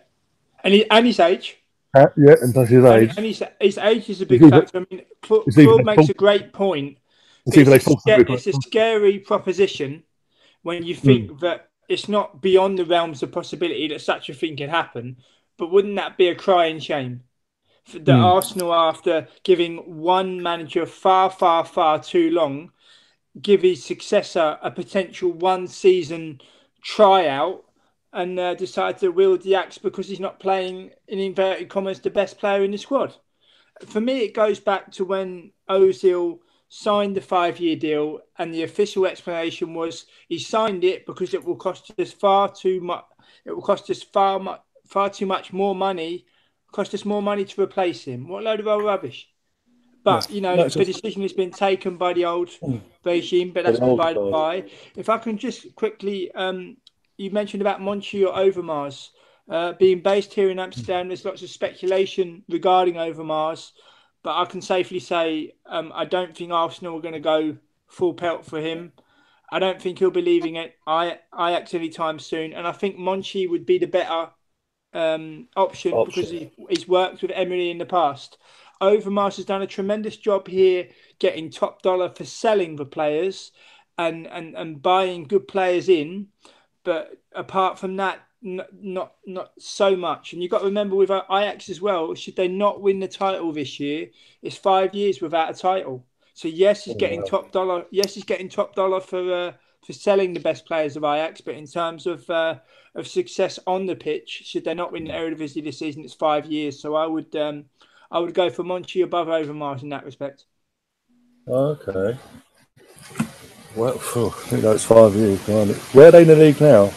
And his age. And plus his age. And his age is a big factor. I mean, Claude makes a great point. It's a scary proposition when you think that it's not beyond the realms of possibility that such a thing can happen. But wouldn't that be a crying shame? That Arsenal, after giving one manager far, far, far too long, give his successor a potential one-season tryout and decide to wield the axe because he's not playing, in inverted commas, the best player in the squad. For me, it goes back to when Ozil signed the 5-year deal, and the official explanation was he signed it because it will cost us far too much. It will cost us far too much more money. Cost us more money to replace him. What a load of old rubbish! But the decision has been taken by the old regime, but that's by the by. If I can just quickly. You mentioned about Monchi or Overmars being based here in Amsterdam. There's lots of speculation regarding Overmars, but I can safely say I don't think Arsenal are going to go full pelt for him. I don't think he'll be leaving it Ajax anytime soon, and I think Monchi would be the better option because he's worked with Emery in the past. Overmars has done a tremendous job here getting top dollar for selling the players and buying good players in. But apart from that, not so much. And you've got to remember with Ajax as well, should they not win the title this year, it's 5 years without a title. So yes, he's getting top dollar. Yes, he's getting top dollar for selling the best players of Ajax. But in terms of success on the pitch, should they not win the Eredivisie this season, it's 5 years. So I would go for Monchi above Overmars in that respect. Okay. Well, I think that's 5 years. Where are they in the league now?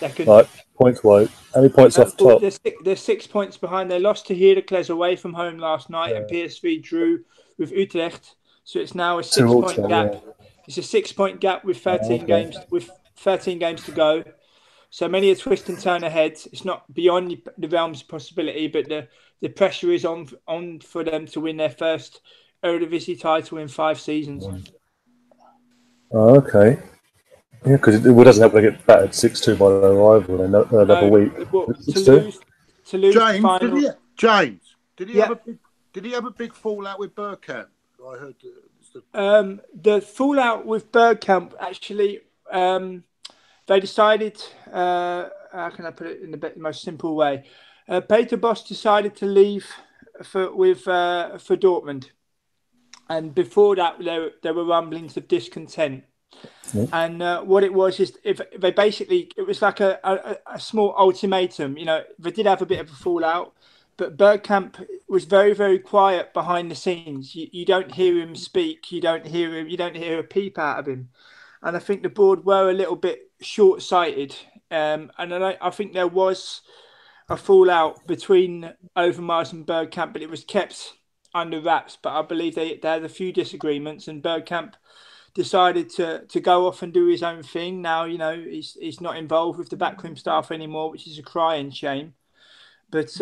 Second. Like, points wide. How many points off top? They're 6 points behind. They lost to Heracles away from home last night, and PSV drew with Utrecht. So it's now a 6-point gap. Yeah. It's a 6-point gap with 13 games. With 13 games to go. So many a twist and turn ahead. It's not beyond the realms of possibility, but the pressure is on for them to win their first Eredivisie title in 5 seasons. Oh, okay. Yeah, because it doesn't help they get battered 6-2 by their rival another week. To lose James, did he have a big fallout with Bergkamp? I heard the fallout with Bergkamp actually. They decided. How can I put it in the most simple way? Peter Bosz decided to leave for Dortmund. And before that, there were rumblings of discontent. Yeah. And what it was is it was like a small ultimatum. You know, they did have a bit of a fallout, but Bergkamp was very, very quiet behind the scenes. You don't hear him speak. You don't hear a peep out of him. and I think the board were a little bit short-sighted. And I think there was a fallout between Overmars and Bergkamp, but it was kept under wraps. But I believe they had a few disagreements, and Bergkamp decided to go off and do his own thing. Now, he's not involved with the backroom staff anymore, which is a crying shame. But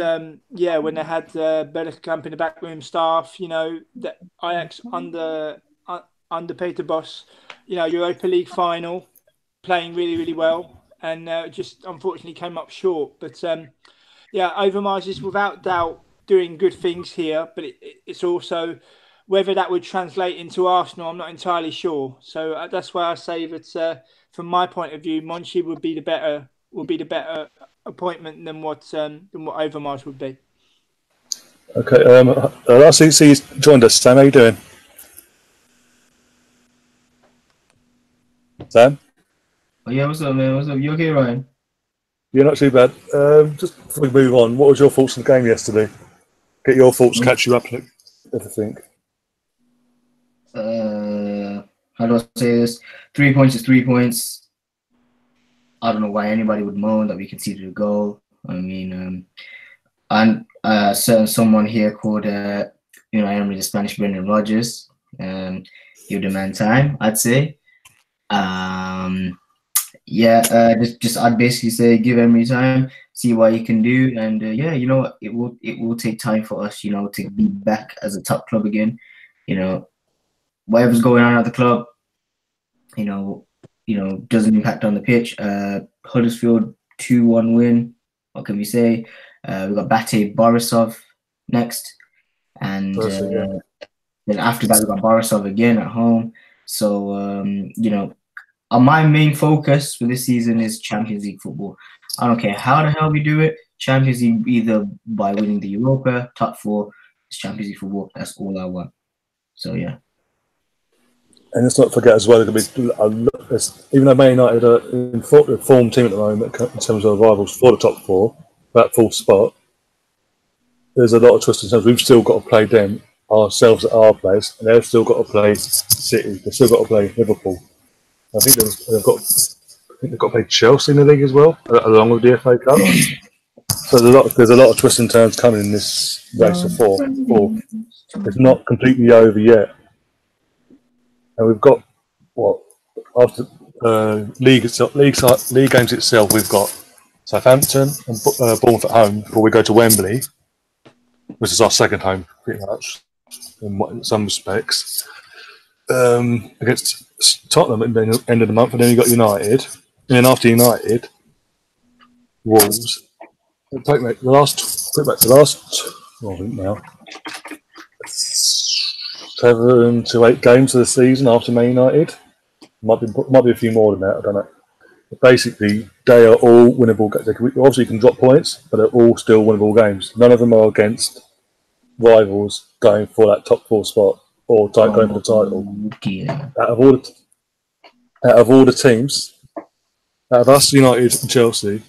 yeah, when they had Bergkamp in the backroom staff, that Ajax under Peter Bosz, Europa League final, playing really, really well, and just unfortunately came up short. But yeah, Overmars is without doubt doing good things here, but it's also whether that would translate into Arsenal, I'm not entirely sure. So that's why I say that from my point of view, Monchi would be the better appointment than what Overmars would be. Okay, last see you joined us, Sam. How you doing, Sam? Oh yeah, what's up, man? What's up? You okay, Ryan? Yeah, not too bad. Just before we move on, what was your thoughts on the game yesterday? Get your thoughts, catch you up, everything. How do I say this? 3 points is 3 points. I don't know why anybody would moan that we conceded a goal. I mean, and someone here called, Emery the Spanish Brendan Rodgers. Give the man time, I'd say. Just I'd basically say give Emery time, see what he can do, and it will take time for us, to be back as a top club again. Whatever's going on at the club, doesn't impact on the pitch. Huddersfield 2-1 win. What can we say? We got Bate Borisov next, and then after that we got Borisov again at home. So my main focus for this season is Champions League football. I don't care how the hell we do it. Champions League, either by winning the Europa, top 4, it's Champions League football. That's all I want. So yeah. And let's not forget as well, even though Man United are in form team at the moment in terms of rivals for the top 4, that full spot, there's a lot of twists and turns. We've still got to play them ourselves at our place, and they've still got to play City. They've still got to play Liverpool. I think they've got to play Chelsea in the league as well, along with the FA Cup. So there's a lot of twists and turns coming in this race of four. It's not completely over yet. And we've got after league games itself, we've got Southampton and Bournemouth at home before we go to Wembley, which is our second home, pretty much in some respects. Against Tottenham at the end of the month, and then you got United, and then after United, Wolves. Take back the last. I think now 7 to 8 games of the season after Man United. Might be a few more than that. I don't know. But basically, they are all winnable games. Obviously, you can drop points, but they're all still winnable games. None of them are against rivals going for that top 4 spot or going for the title. Yeah. Out of all the teams, out of us, United and Chelsea,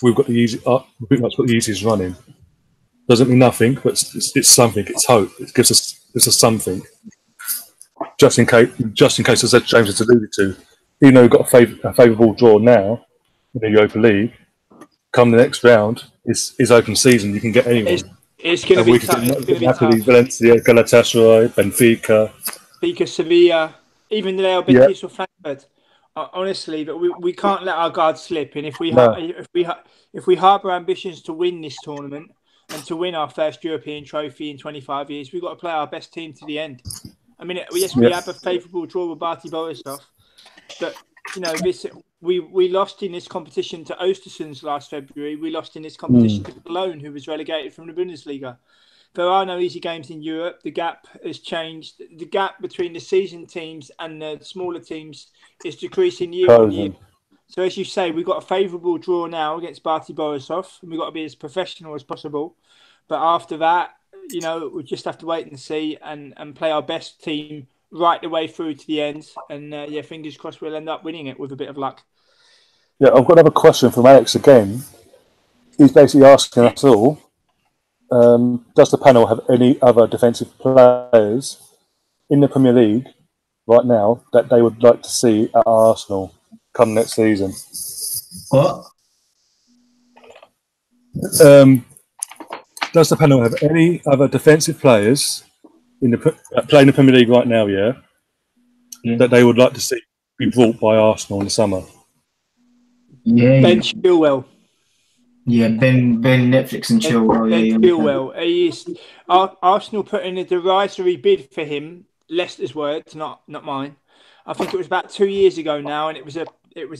we've got pretty much got the easiest running. Doesn't mean nothing, but it's something. It's hope. It gives us something. Just in case, as James has alluded to, even though we've got a favourable draw now in the Europa League, come the next round is open season. You can get anyone. It's going to be tough. Valencia, Galatasaray, Benfica, Sevilla, even the Real Betis or Frankfurt. Honestly, but we can't let our guard slip. And if we harbour ambitions to win this tournament and to win our first European trophy in 25 years, we've got to play our best team to the end. I mean, yes, we have a favourable draw with Bate Borisov, but we lost in this competition to Östersunds last February. We lost in this competition to Cologne, who was relegated from the Bundesliga. There are no easy games in Europe. The gap has changed. The gap between the seasoned teams and the smaller teams is decreasing year on year. So as you say, we've got a favourable draw now against Bate Borisov, and we've got to be as professional as possible. But after that, we just have to wait and see and play our best team right the way through to the end. And fingers crossed we'll end up winning it with a bit of luck. Yeah, I've got another question from Alex again. He's basically asking us all, does the panel have any other defensive players in the Premier League right now that they would like to see at Arsenal come next season? What? Does the panel have any other defensive players playing the Premier League right now? Yeah, that they would like to see be brought by Arsenal in the summer. Yeah, Ben Chilwell. Yeah, Ben Netflix and Chilwell. Ben Chilwell. Arsenal put in a derisory bid for him. Leicester's words, not mine. I think it was about 2 years ago now, and it was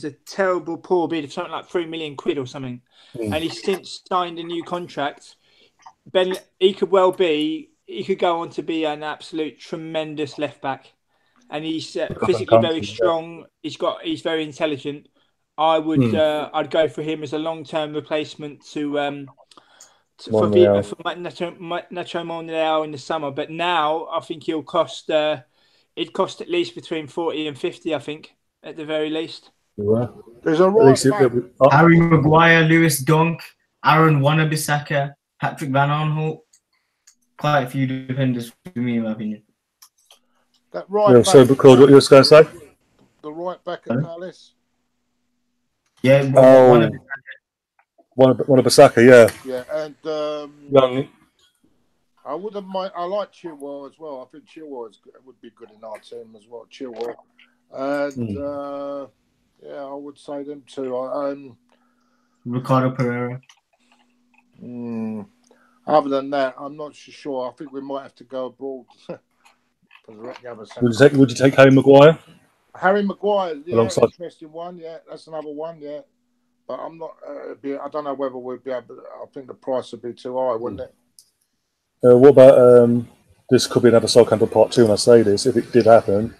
a terrible poor bid of something like £3 million or something. And he's since signed a new contract. He could go on to be an absolute tremendous left back, and he's physically very strong. He's very intelligent. I'd go for him as a long-term replacement for Nacho Monreal in the summer. But now I think he'll cost. It'd cost at least between 40 and 50. I think at the very least. Yeah. There's a right Harry Maguire, Lewis Dunk, Aaron Wan-Bissaka, Patrick Van Aanholt. Quite a few defenders for me, in my opinion. That right back. So, Claude, what you were going to say? The right back at Palace. Yeah, Wan-Bissaka, yeah. Yeah, and Young. I wouldn't mind. I like Chilwell as well. I think Chilwell would be good in our team as well. Chilwell, and yeah, I would say them too. Ricardo Pereira. Other than that, I'm not sure. I think we might have to go abroad. Would you take Harry Maguire? Harry Maguire, yeah, alongside... interesting one. Yeah, that's another one. Yeah, but I'm not. I don't know whether we'd be able. I think the price would be too high, wouldn't it? What about this? Could be another Southampton part 2 when I say this, if it did happen,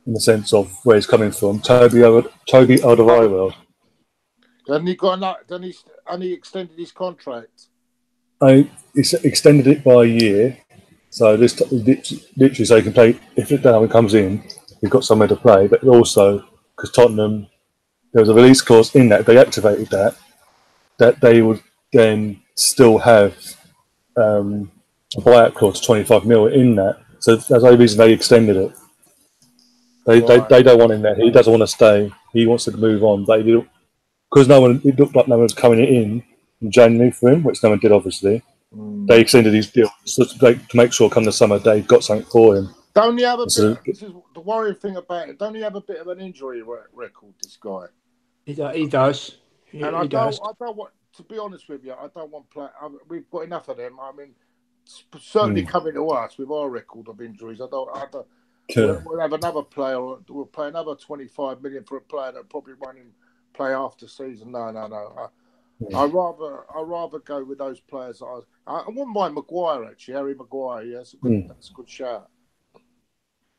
in the sense of where he's coming from. Toby Alderweireld. Hasn't he got enough? Hasn't he extended his contract? He's extended it by a year, so this literally so he can play. If it down comes in, he's got somewhere to play. But also because Tottenham, there was a release clause in that, if they activated that they would then still have a buyout clause, 25 million in that. So that's the only reason they extended it. They don't want him there. He doesn't want to stay. He wants to move on. But because it looked like no one was coming in January for him, which no one did, obviously. They extended his deal to make sure come the summer they've got something for him. Don't he have this is the worrying thing about it. Don't he have a bit of an injury record, this guy? He does. And I don't want, to be honest with you, I don't want we've got enough of them. I mean, certainly coming to us with our record of injuries, we'll have another player. We'll pay another 25 million for a player that probably won't even play after season. No. I'd rather go with those players. I wouldn't mind Maguire, actually. Harry Maguire, yeah, that's a good shout.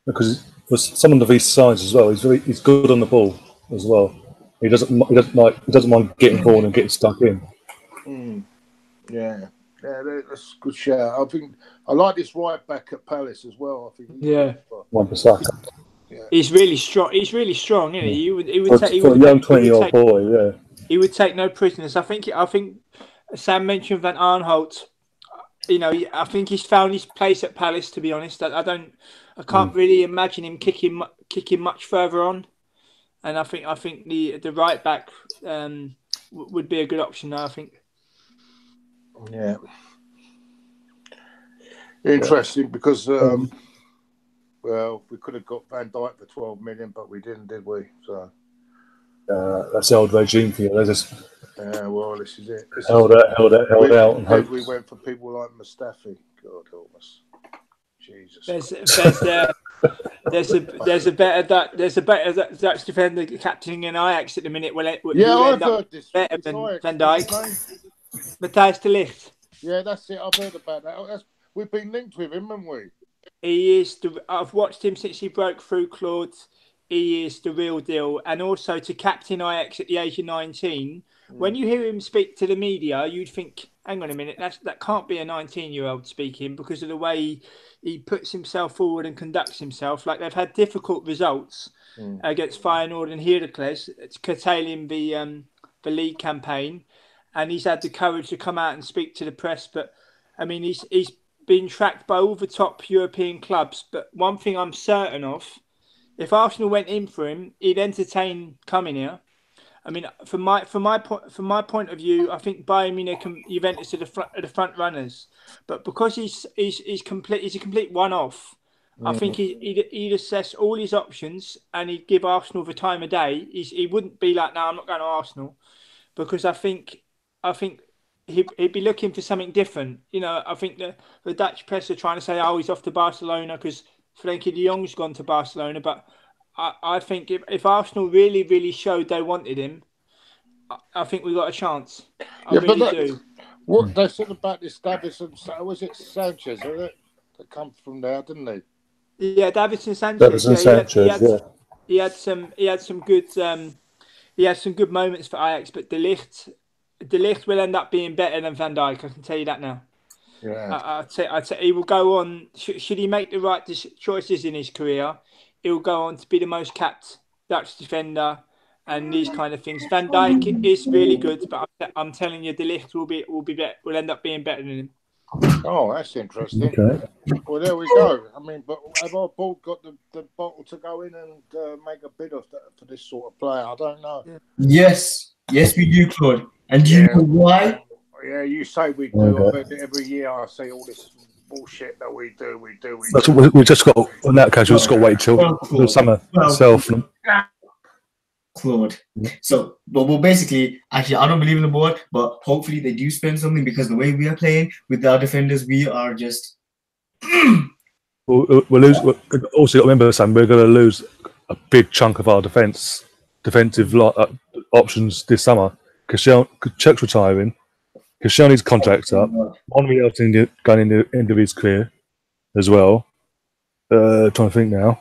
Because for someone of his size as well, he's good on the ball as well. He doesn't mind getting the ball and getting stuck in. Yeah, that's a good shout. I think I like this right back at Palace as well. I think. Yeah, Wan-Bissaka. Yeah. He's really strong. He's really strong, isn't he? He would take a young 20-year-old boy. Yeah. He would take no prisoners. I think Sam mentioned Van Aanholt. I think he's found his place at Palace. To be honest, I can't really imagine him kicking much further on. And I think the right back would be a good option now. I think. Yeah. Interesting because we could have got Van Dijk for 12 million, but we didn't, did we? So. That's the old regime for you. This is it. Held out, and hope. We went for people like Mustafi. God help us. Jesus. There's a better Dutch defender captaining in Ajax at the minute. I've heard this. Better than Van Dijk. Matthijs de Ligt. Yeah, that's it. I've heard about that. We've been linked with him, haven't we? He is. I've watched him since he broke through, Claude. He is the real deal. And also to captain Ajax at the age of 19, when you hear him speak to the media, you'd think, hang on a minute, that can't be a 19-year-old speaking because of the way he puts himself forward and conducts himself. Like they've had difficult results against Feyenoord and Heracles. It's curtailing the league campaign. And he's had the courage to come out and speak to the press. But, I mean, he's been tracked by all the top European clubs. But one thing I'm certain of, if Arsenal went in for him, he'd entertain coming here. I mean, from my point of view, I think Bayern Munich and Juventus are the front runners. But because he's a complete one-off. I think he'd assess all his options and he'd give Arsenal the time of day. He wouldn't be like, no, I'm not going to Arsenal, because I think he'd be looking for something different. You know, I think the Dutch press are trying to say, oh, he's off to Barcelona because Frenkie de Jong's gone to Barcelona. But I think if Arsenal really, really showed they wanted him, I think we got a chance. I really do. What they said about this Davidson, was it Sanchez? That come from there, didn't he? Yeah, Davidson Sanchez. He had some good moments for Ajax, but De Ligt will end up being better than Van Dijk. I can tell you that now. Yeah, I'd say he will go on. Should he make the right choices in his career, he will go on to be the most capped Dutch defender and these kind of things. Van Dijk is really good, but I'm telling you, De Ligt will end up being better than him. Oh, that's interesting. Okay. Well, there we go. I mean, but have our board got the bottle to go in and make a bid of that for this sort of player? I don't know. Yes, we do, Claude. And do you know why? Yeah, you say we do. Okay. Every year I say all this bullshit that we do. That's what we just got. In that case, we just got to wait till the summer itself. Claude. So, but basically, actually, I don't believe in the board, but hopefully they do spend something, because the way we are playing with our defenders, we are just. We'll lose. Also, remember, Sam, we're going to lose a big chunk of our defensive options this summer. Czech's retiring. Koscielny's contract's up. Only else going into the end of his career as well. Trying to think now.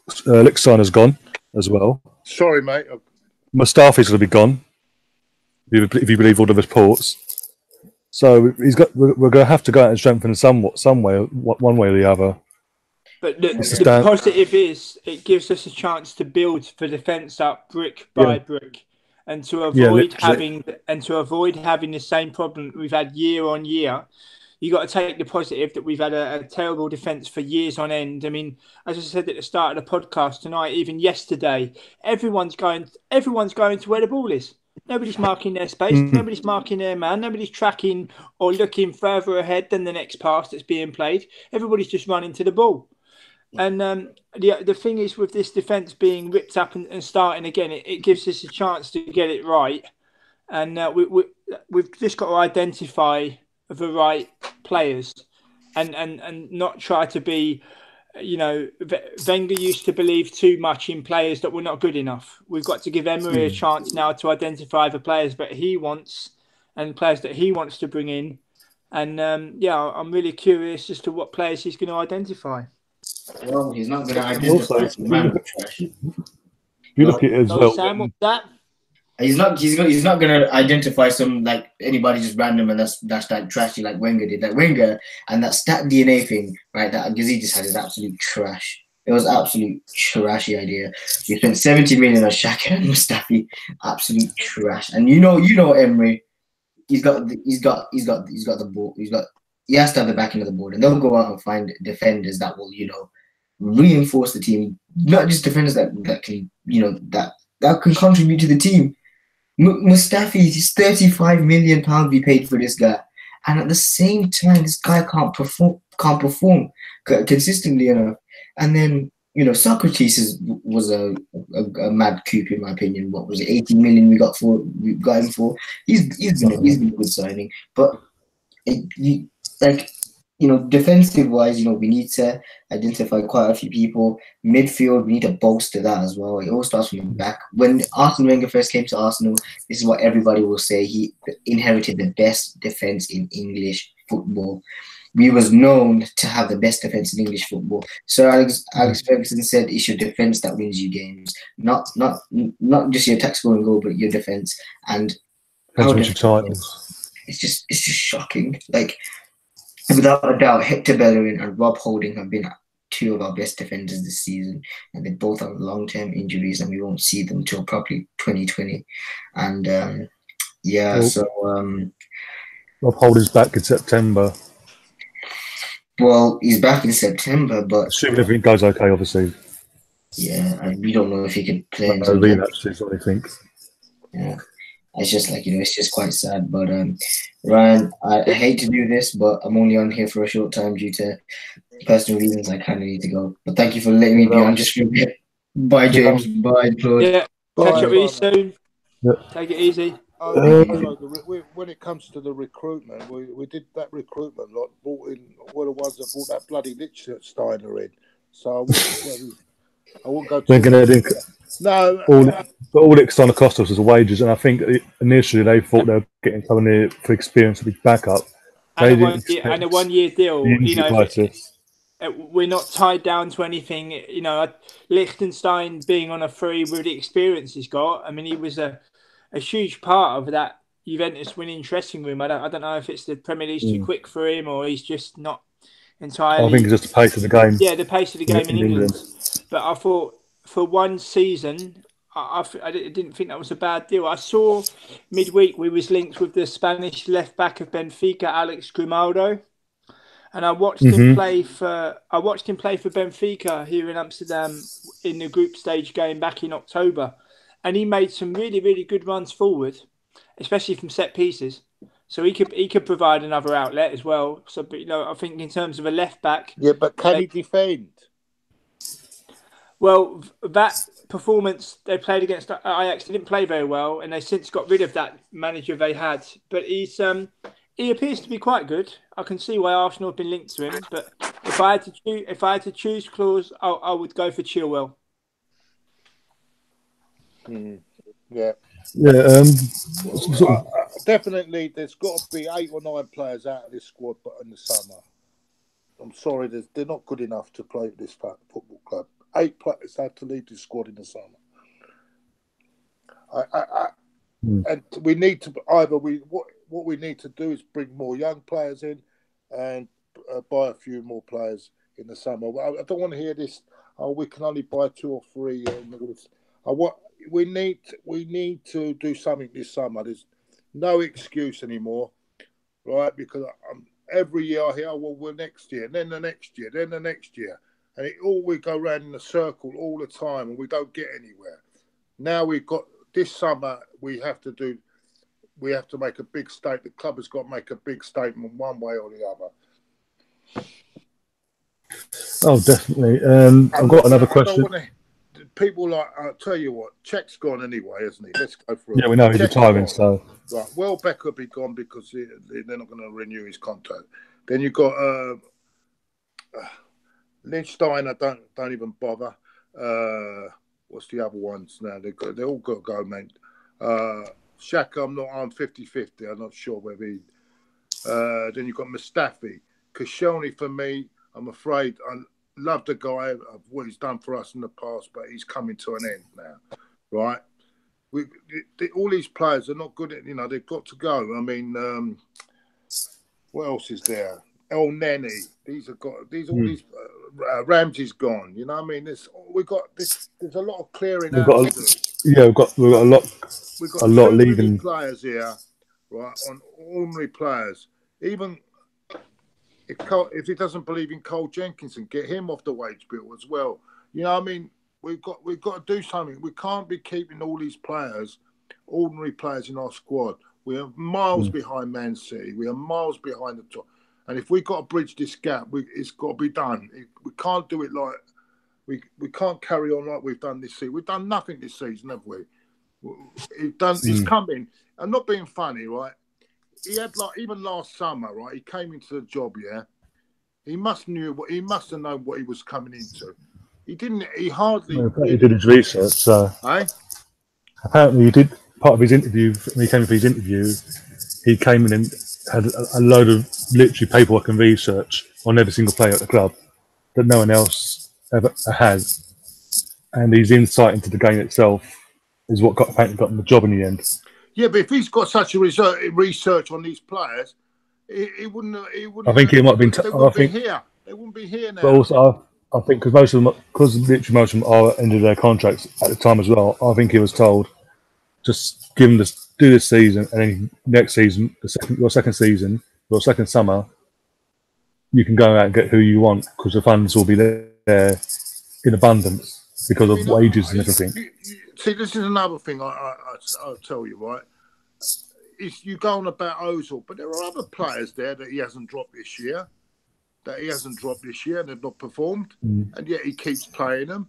Lichtsteiner's gone as well. Sorry, mate. Mustafi's going to be gone, if you believe all the reports. So we're going to have to go out and strengthen some way, one way or the other. But the positive is it gives us a chance to build the defence up brick by brick, and to avoid having the same problem we've had year on year. You got to take the positive that we've had a terrible defence for years on end. I mean, as I said at the start of the podcast tonight, even yesterday, everyone's going to where the ball is. Nobody's marking their space. Nobody's marking their man. Nobody's tracking or looking further ahead than the next pass that's being played. Everybody's just running to the ball. And the thing is, with this defence being ripped up and starting again, it gives us a chance to get it right. And we've just got to identify the right players and not try to be, you know, Wenger used to believe too much in players that were not good enough. We've got to give Emery a chance now to identify the players that he wants and players that he wants to bring in. And I'm really curious as to what players he's going to identify. Well, he's not going to identify some random trash. You look at it as well. Sam, what's that? He's not going to identify some, like, anybody just random and that's like trashy like Wenger did. Like Wenger and that stat DNA thing, right, that Gazidis had is absolute trash. It was absolute trashy idea. We spent 70 million on Xhaka and Mustafi. Absolute trash. And you know Emery, he's got the ball. He has to have the backing of the board, and they'll go out and find defenders that will, you know, reinforce the team. Not just defenders that can, you know, that can contribute to the team. Mustafi is £35 million we paid for this guy, and at the same time, this guy can't perform consistently enough. And then, you know, Socrates was a mad coup in my opinion. What was it, 80 million we got him for? He's been a good signing, but defensive wise, you know, we need to identify quite a few people. Midfield, we need to bolster that as well. It all starts from the back. When Arsene Wenger first came to Arsenal, this is what everybody will say. He inherited the best defense in English football. We was known to have the best defense in English football. Sir Alex Ferguson said it's your defense that wins you games, not just your attack, score and goal, but your defense. And it's just shocking. Like, without a doubt, Hector Bellerin and Rob Holding have been two of our best defenders this season, and they both have long-term injuries, and we won't see them till probably 2020. And Rob Holding's back in September. Well, he's back in September, but assuming everything goes okay, obviously. Yeah, we don't know if he could play. Relapses, I think. Yeah, it's just like, it's just quite sad. But Ryan, I hate to do this, but I'm only on here for a short time due to personal reasons. I kind of need to go. But thank you for letting me be on just for a bit. Bye, James. Bye, Claude. Yeah, catch up with you soon. Yeah. Take it easy. When it comes to the recruitment, we did that recruitment lot, brought in all the ones that brought that bloody Liechtensteiner in. So I won't go too No. All it's going to cost us is wages, and I think initially they thought they were getting someone here for experience to be backup. And a 1 year deal. We're not tied down to anything. Liechtenstein being on a free with the experience he's got. I mean, he was a huge part of that Juventus winning dressing room. I don't know if it's the Premier League's too quick for him or he's just not entirely. I think it's just the pace of the game. Yeah, the pace of the game in England. But I thought for one season, I didn't think that was a bad deal. I saw midweek we was linked with the Spanish left back of Benfica, Alex Grimaldo, and I watched him play for Benfica here in Amsterdam in the group stage game back in October, and he made some really, really good runs forward, especially from set pieces. So he could provide another outlet as well. So, but I think in terms of a left back, yeah, but can he defend? Well, that performance they played against Ajax didn't play very well, and they since got rid of that manager they had. But he appears to be quite good. I can see why Arsenal have been linked to him. But if I had to choose, Claus, I would go for Chilwell. Yeah. Yeah. Definitely, there's got to be 8 or 9 players out of this squad, but in the summer, I'm sorry, they're not good enough to play at this football club. 8 players have to leave this squad in the summer. And we need to what we need to do is bring more young players in and buy a few more players in the summer. I don't want to hear this. Oh, we can only buy 2 or 3. We need to do something this summer. There's no excuse anymore, right? Because every year I hear, well, next year, then the next year, then the next year. And we go around in a circle all the time and we don't get anywhere. Now we've got this summer, we have to make a big statement. The club has got to make a big statement one way or the other. Oh, definitely. I've got another question. People I'll tell you what, Czech's gone anyway, isn't he? Let's go for it. Yeah, we know he's retiring, so. Right, Welbeck will be gone because they're not going to renew his contract. Then you've got Liechtenstein, don't even bother. What's the other ones now? They all got to go, mate. Xhaka, I'm 50-50. I'm not sure whether he. Then you've got Mustafi. Koscielny, for me, I'm afraid. I love the guy of what he's done for us in the past, but he's coming to an end now, right? All these players are not good at. They've got to go. I mean, what else is there? El Neni. These Ramsey's gone. You know what I mean? There's a lot of clearing out. We've got a lot. We've got a lot leaving players here, right? On ordinary players. Even if he doesn't believe in Cole Jenkinson, get him off the wage bill as well. You know what I mean? We've got to do something. We can't be keeping all these players, ordinary players in our squad. We are miles behind Man City. We are miles behind the top. And if we've got to bridge this gap, it's got to be done. We can't do it like we can't carry on like we've done this season. We've done nothing this season, have we? He's coming. I'm not being funny, right? He had even last summer, right? He came into the job, yeah. He must have known what he was coming into. He didn't. He hardly. Well, he did his research. So apparently, he did part of his interview. When he came for his interview, he came in and had a load of literally paperwork and research on every single player at the club that no one else ever has. And his insight into the game itself is what apparently got him the job in the end. Yeah, but if he's got such a research on these players, he wouldn't. I think he might have been. They wouldn't be here. They wouldn't be here now. But also, I think because most of them are ended their contracts at the time as well. I think he was told, just give him this, do this season, and then next season, your second summer, you can go out and get who you want because the funds will be there in abundance. because of wages and everything. See, this is another thing I'll tell you, right? You go on about Ozil, but there are other players there that he hasn't dropped this year. They've not performed, and yet he keeps playing them.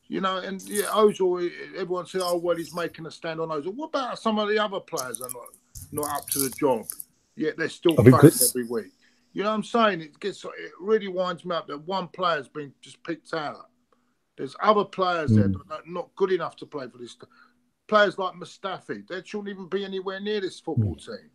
You know, and yeah, Ozil, everyone says, oh, well, he's making a stand on Ozil. What about some of the other players that are not up to the job, yet they're still playing every week? You know what I'm saying? It really winds me up that one player's been just picked out. There's other players there that are not good enough to play for this. Players like Mustafi, they shouldn't even be anywhere near this football team.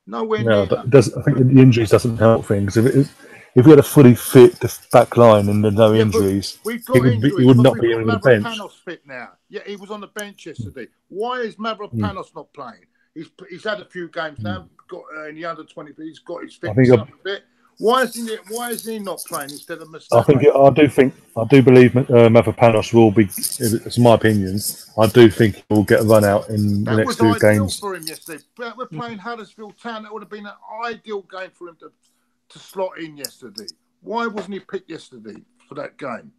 Nowhere near. But I think the injuries doesn't help things. If we had a fully fit back line and there's no injuries, we've got injuries, he would not be on the bench. Mavropanos fit now. Yeah, he was on the bench yesterday. Why is Mavropanos not playing? He's had a few games now. Got in the under 20, he's got his fitness up a bit. Why is he not playing instead of Mustafi? I do believe Mavropanos will be. It's my opinion. I do think he will get a run out in the next 2 games. That was ideal for him yesterday. We're playing Huddersfield Town. That would have been an ideal game for him to slot in yesterday. Why wasn't he picked yesterday for that game?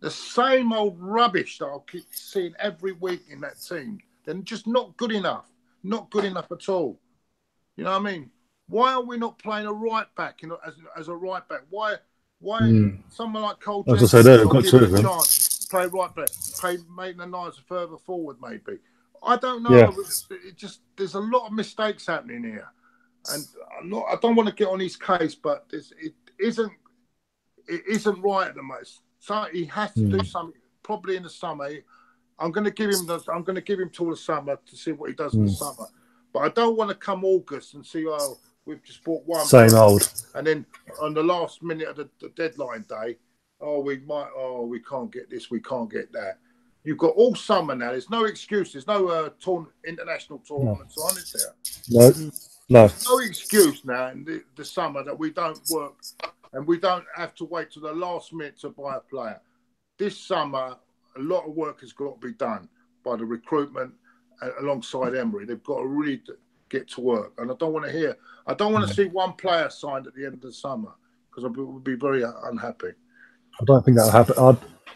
The same old rubbish that I'll keep seeing every week in that team. They're just not good enough. Not good enough at all. You know what I mean? Why are we not playing a right back, as a right back? Why someone like Cole as I said earlier, got 2 of them. Play right back, making the Knights further forward, maybe. I don't know. Yeah. There's a lot of mistakes happening here, and I don't want to get on his case, but it isn't right at the most. So he has to do something. Probably in the summer. I'm going to give him till the summer to see what he does in the summer. But I don't want to come August and see, oh, we've just bought one. Same old. And then on the last minute of the deadline day, we can't get this, we can't get that. You've got all summer now. There's no excuse. There's no international tournaments on, is there? No. There's no excuse now in the summer that we don't work and we don't have to wait till the last minute to buy a player. This summer, a lot of work has got to be done by the recruitment alongside Emery. They've got to really get to work. And I don't want to see one player signed at the end of the summer because I would be very unhappy. I don't think that'll happen.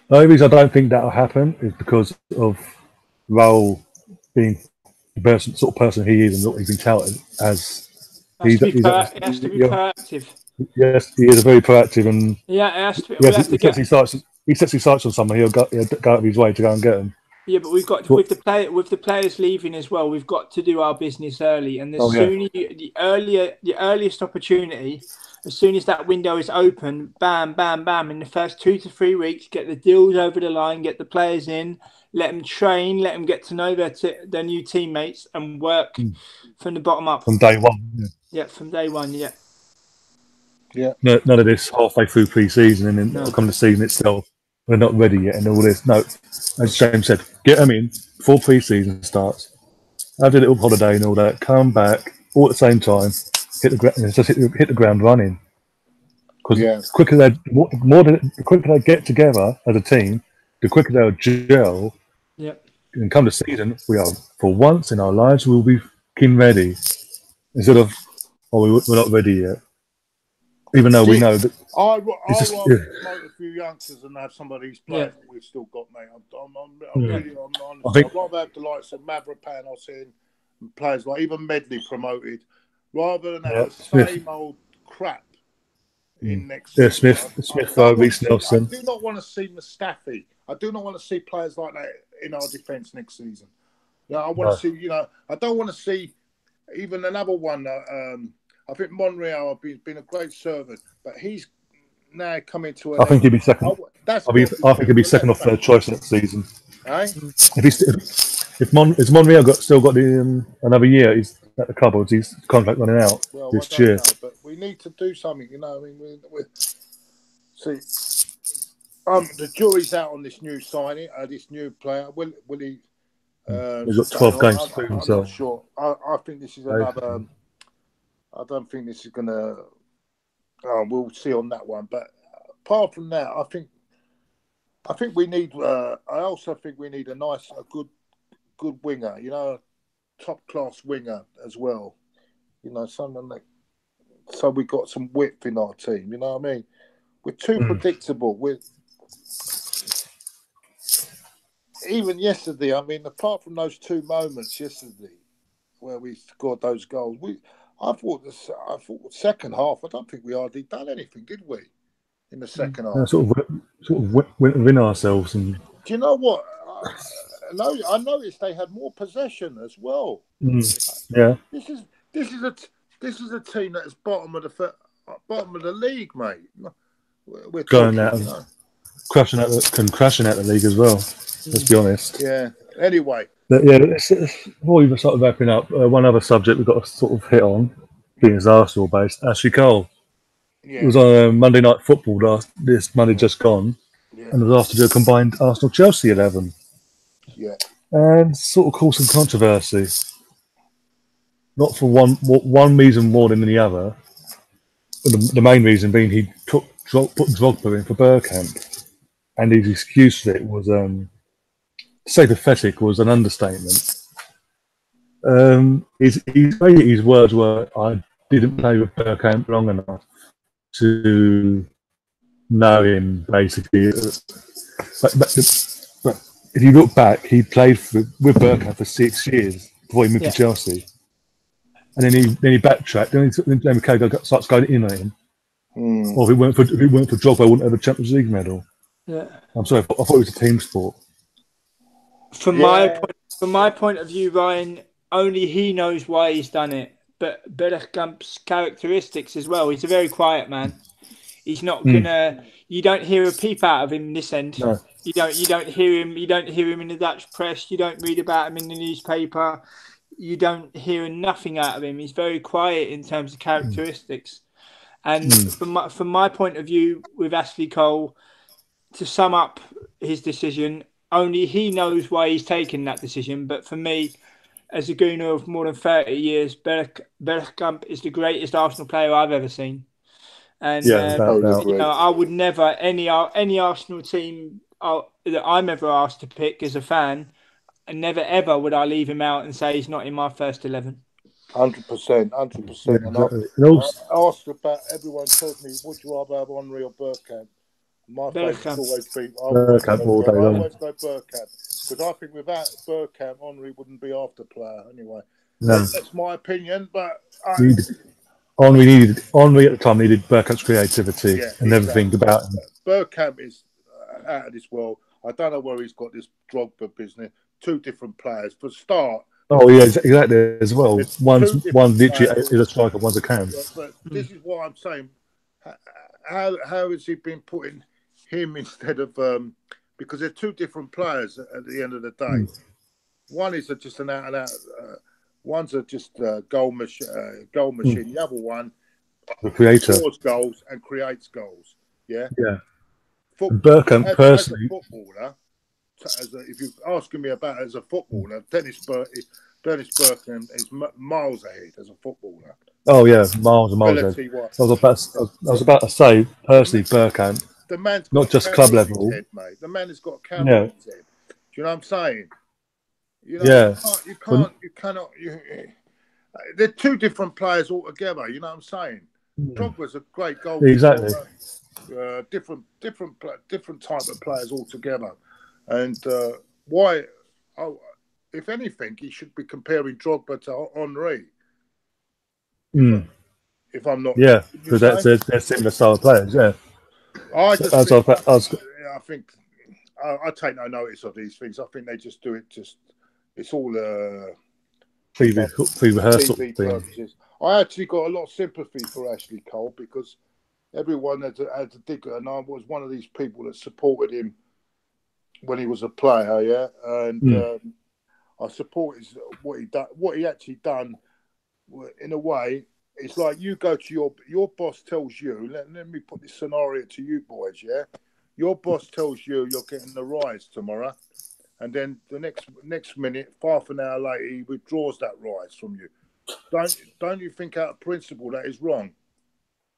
The only reason I don't think that'll happen is because of Raul being the sort of person he is and what he's been touted as. He has to be proactive. Yes, he is very proactive, and he sets his sights on someone. He'll go out of his way to go and get him. Yeah, but we've got with the players leaving as well. We've got to do our business early, and the earliest opportunity, as soon as that window is open, bam, bam, bam. In the first 2 to 3 weeks, get the deals over the line, get the players in, let them train, let them get to know their new teammates, and work from the bottom up from day one. Yeah, from day one. Yeah. Yeah. None of this halfway through pre-season and then come the season itself. We're not ready yet, and all this. No, as James said, get them in before pre-season starts. Have a little holiday and all that. Come back all at the same time. Hit the ground running. Because the quicker they get together as a team, the quicker they'll gel. Yep. And come the season, we are for once in our lives we'll be fucking ready. Instead of we're not ready yet. Even though we know that I'd rather promote a few youngsters and have some of these players that we've still got, mate. I'm honest. I'd rather have the likes of Mavropanos in and players like even Medley promoted, rather than have the same old crap in next season. Smith, Reece Nelson. I do not want to see Mustafi. I do not want to see players like that in our defence next season. I want to see, I don't want to see even another one. I think Monreal has been a great servant, but he's now coming to. I think he'll be second. I think he'll be second or third choice next season. Eh? If Monreal still got another year, he's at the cupboards. His contract running out this year. But we need to do something. The jury's out on this new signing, this new player. Will he? He's got 12 games to prove himself. I'm not sure. I think this is another. I don't think this is going to. We'll see on that one. But apart from that, I think we need. I also think we need a good winger. Top class winger as well. Someone that. So we got some width in our team. You know what I mean? We're too predictable. even yesterday, I mean, apart from those 2 moments yesterday where we scored those goals, I thought the second half, I don't think we hardly done anything, did we? In the second half, sort of went within ourselves. And do you know what? I noticed they had more possession as well. Yeah, this is a team that is bottom of the league, mate. We're going out, crashing out the league as well. Let's be honest. Yeah. Anyway. But yeah, before we start wrapping up, one other subject we've got to sort of hit on, being as Arsenal based, Ashley Cole. Yeah. It was on Monday Night Football this Monday just gone, and was asked to do a combined Arsenal-Chelsea 11. Yeah. And sort of caused some controversy. Not for one reason more than the other. The main reason being he put Drogba in for Bergkamp, and his excuse for it was, to say pathetic was an understatement. His words were, "I didn't play with Bergkamp long enough to know him." Basically, but if you look back, he played with Bergkamp for 6 years before he moved to Chelsea, and then he backtracked. Then McKay starts going in on him. Or if it weren't for Drogba, I wouldn't have a Champions League medal. Yeah, I'm sorry, I thought it was a team sport. From my point of view, Ryan, only he knows why he's done it. But Bergkamp's characteristics as well. He's a very quiet man. He's not gonna. You don't hear a peep out of him this end. No. You don't hear him. You don't hear him in the Dutch press. You don't read about him in the newspaper. You don't hear nothing out of him. He's very quiet in terms of characteristics. And from my point of view, with Ashley Cole, to sum up his decision, only he knows why he's taken that decision. But for me, as a Gooner of more than 30 years, Bergkamp is the greatest Arsenal player I've ever seen. And I would never any Arsenal team that I'm ever asked to pick as a fan, and never ever would I leave him out and say he's not in my first 11. 100%. And I asked about, everyone told me, would you rather have Henry or Bergkamp? My favourite's always been Bergkamp all day long. I always go Bergkamp, because I think without Bergkamp, Henry wouldn't be after player anyway. No. That's my opinion, but Henry at the time needed Bergkamp's creativity and everything about him. Bergkamp is out of this world. I don't know where he's got this Drogba business. 2 different players for start. Oh yeah, exactly. As well, one literally is a striker, one's a cam. But this is what I'm saying. How has he been putting him instead of because they're 2 different players at the end of the day. One is just an out and out. One's just a goal machine. The other one, the creator, scores goals and creates goals. Yeah. Bergkamp personally, as a footballer. If you're asking me about as a footballer, Dennis Bergkamp is miles ahead as a footballer. Oh yeah, miles and miles ahead. I was about to say personally, Bergkamp. The man's not just club level, head, mate. The man has got a camera in his head. Do you know what I'm saying? You know, you cannot. They're 2 different players altogether. You know what I'm saying? Drogba's a great goalkeeper. Exactly. Different type of players altogether. And why? If anything, he should be comparing Drogba to Henry. If I'm not, because they're similar style of players. Yeah, I think I take no notice of these things. I think they just do it. It's all pre-rehearsal purposes. I actually got a lot of sympathy for Ashley Cole because everyone had to dig it, and I was one of these people that supported him when he was a player, and I supported what he actually done. In a way, it's like you go to your boss tells you. Let me put this scenario to you boys. Yeah, your boss tells you you're getting the rise tomorrow, and then the next minute, half an hour later, he withdraws that rise from you. Don't you think, out of principle, that is wrong?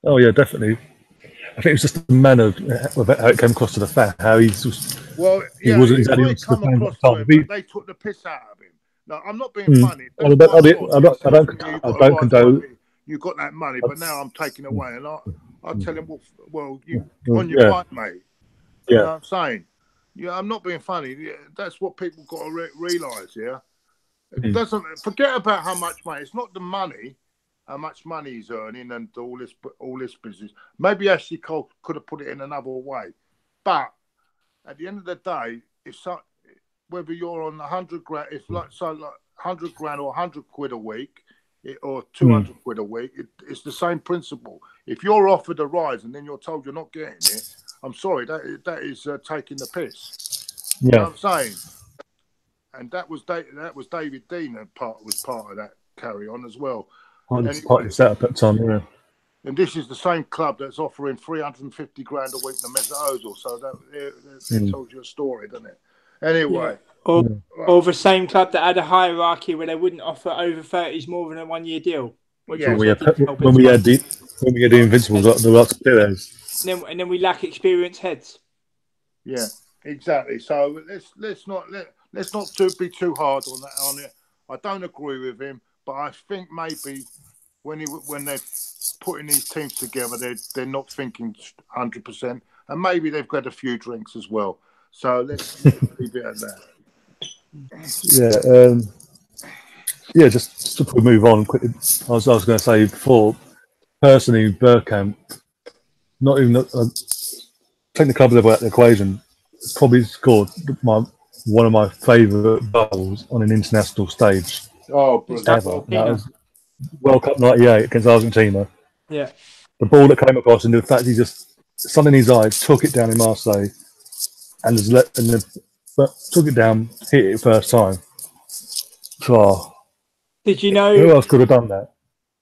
Oh yeah, definitely. I think it was just the manner of how it came across to the fan, how he wasn't exactly on the time. They took the piss out of him. No, I'm not being funny. I don't condone. You got that money, but now I'm taking away, and I tell him, well, you on your right, mate. You know what I'm saying? Yeah, I'm not being funny. Yeah, that's what people got to realise. Yeah, it doesn't forget about how much money. It's not the money, how much money he's earning, and all this business. Maybe Ashley Cole could have put it in another way, but at the end of the day, whether you're on 100 grand, if like 100 grand or 100 quid a week, or 200 quid a week, it's the same principle. If you're offered a rise and then you're told you're not getting it, I'm sorry, that is taking the piss. Yeah. You know what I'm saying? And that was David Dean was part of that carry on as well. Part of the setup at the time, yeah. And this is the same club that's offering 350 grand a week to Mesut Ozil, so that tells you a story, doesn't it? Anyway. Yeah. Or the same club that had a hierarchy where they wouldn't offer over 30s more than a 1-year deal. When we had the Invincibles, the lots of players. And then we lack experienced heads. Yeah, exactly. So let's not be too hard on it. I don't agree with him, but I think maybe when they're putting these teams together, they're not thinking 100%, and maybe they've got a few drinks as well. So let's leave it at that. Yeah, just before we move on quickly, I was going to say before, personally, Bergkamp, not even take the club level out of the equation, probably scored one of my favourite goals on an international stage. Oh, brilliant. Ever. That was World Cup '98 against Argentina. Yeah. The ball that came across, and the fact he just, something in his eye, took it down in Marseille, and took it down, hit it first time. Oh. Did you know who else could have done that?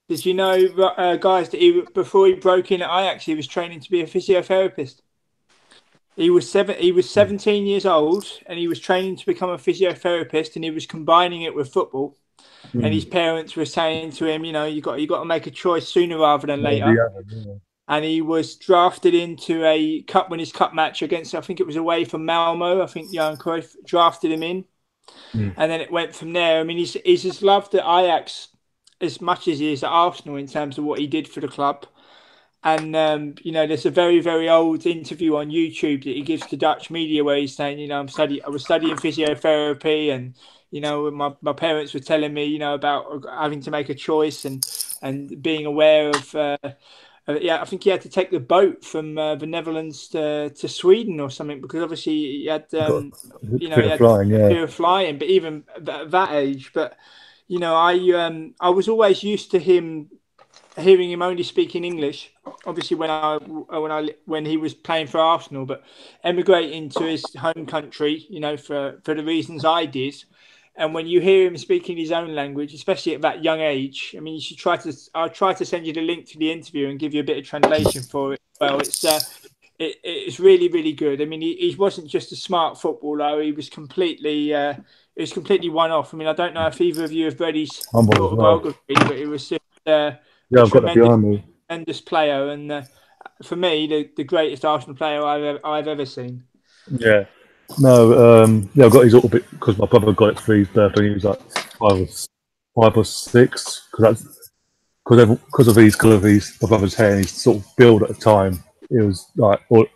Did you know, guys, that before he broke in at Ajax, he was training to be a physiotherapist. He was 17 years old, and he was training to become a physiotherapist, and he was combining it with football. And his parents were saying to him, you got to make a choice sooner rather than later. And he was drafted into a Cup Winners' Cup match against, I think it was away from Malmo. I think Johan Cruyff drafted him in. And then it went from there. I mean, he's just loved at Ajax as much as he is at Arsenal in terms of what he did for the club. And, there's a very, very old interview on YouTube that he gives to Dutch media where he's saying, I was studying physiotherapy, and, my parents were telling me, about having to make a choice and being aware of, I think he had to take the boat from the Netherlands to Sweden or something, because obviously he had, fear of flying, but even at that age. But, I was always used to hearing him only speaking English, obviously when he was playing for Arsenal, but emigrating to his home country, for the reasons I did. And when you hear him speaking his own language, especially at that young age, I mean, I'll try to send you the link to the interview and give you a bit of translation for it. Well, it's really, really good. I mean, he wasn't just a smart footballer; he was completely one off. I mean, I don't know if either of you have read his autobiography, but it was just I've got that behind me. Tremendous player, and for me, the greatest Arsenal player I've ever seen. Yeah. No, I got his autobiography because my brother got it for his birthday. He was like 5 or 6, because of his colour of my brother's hair and his sort of build at the time. It was like, or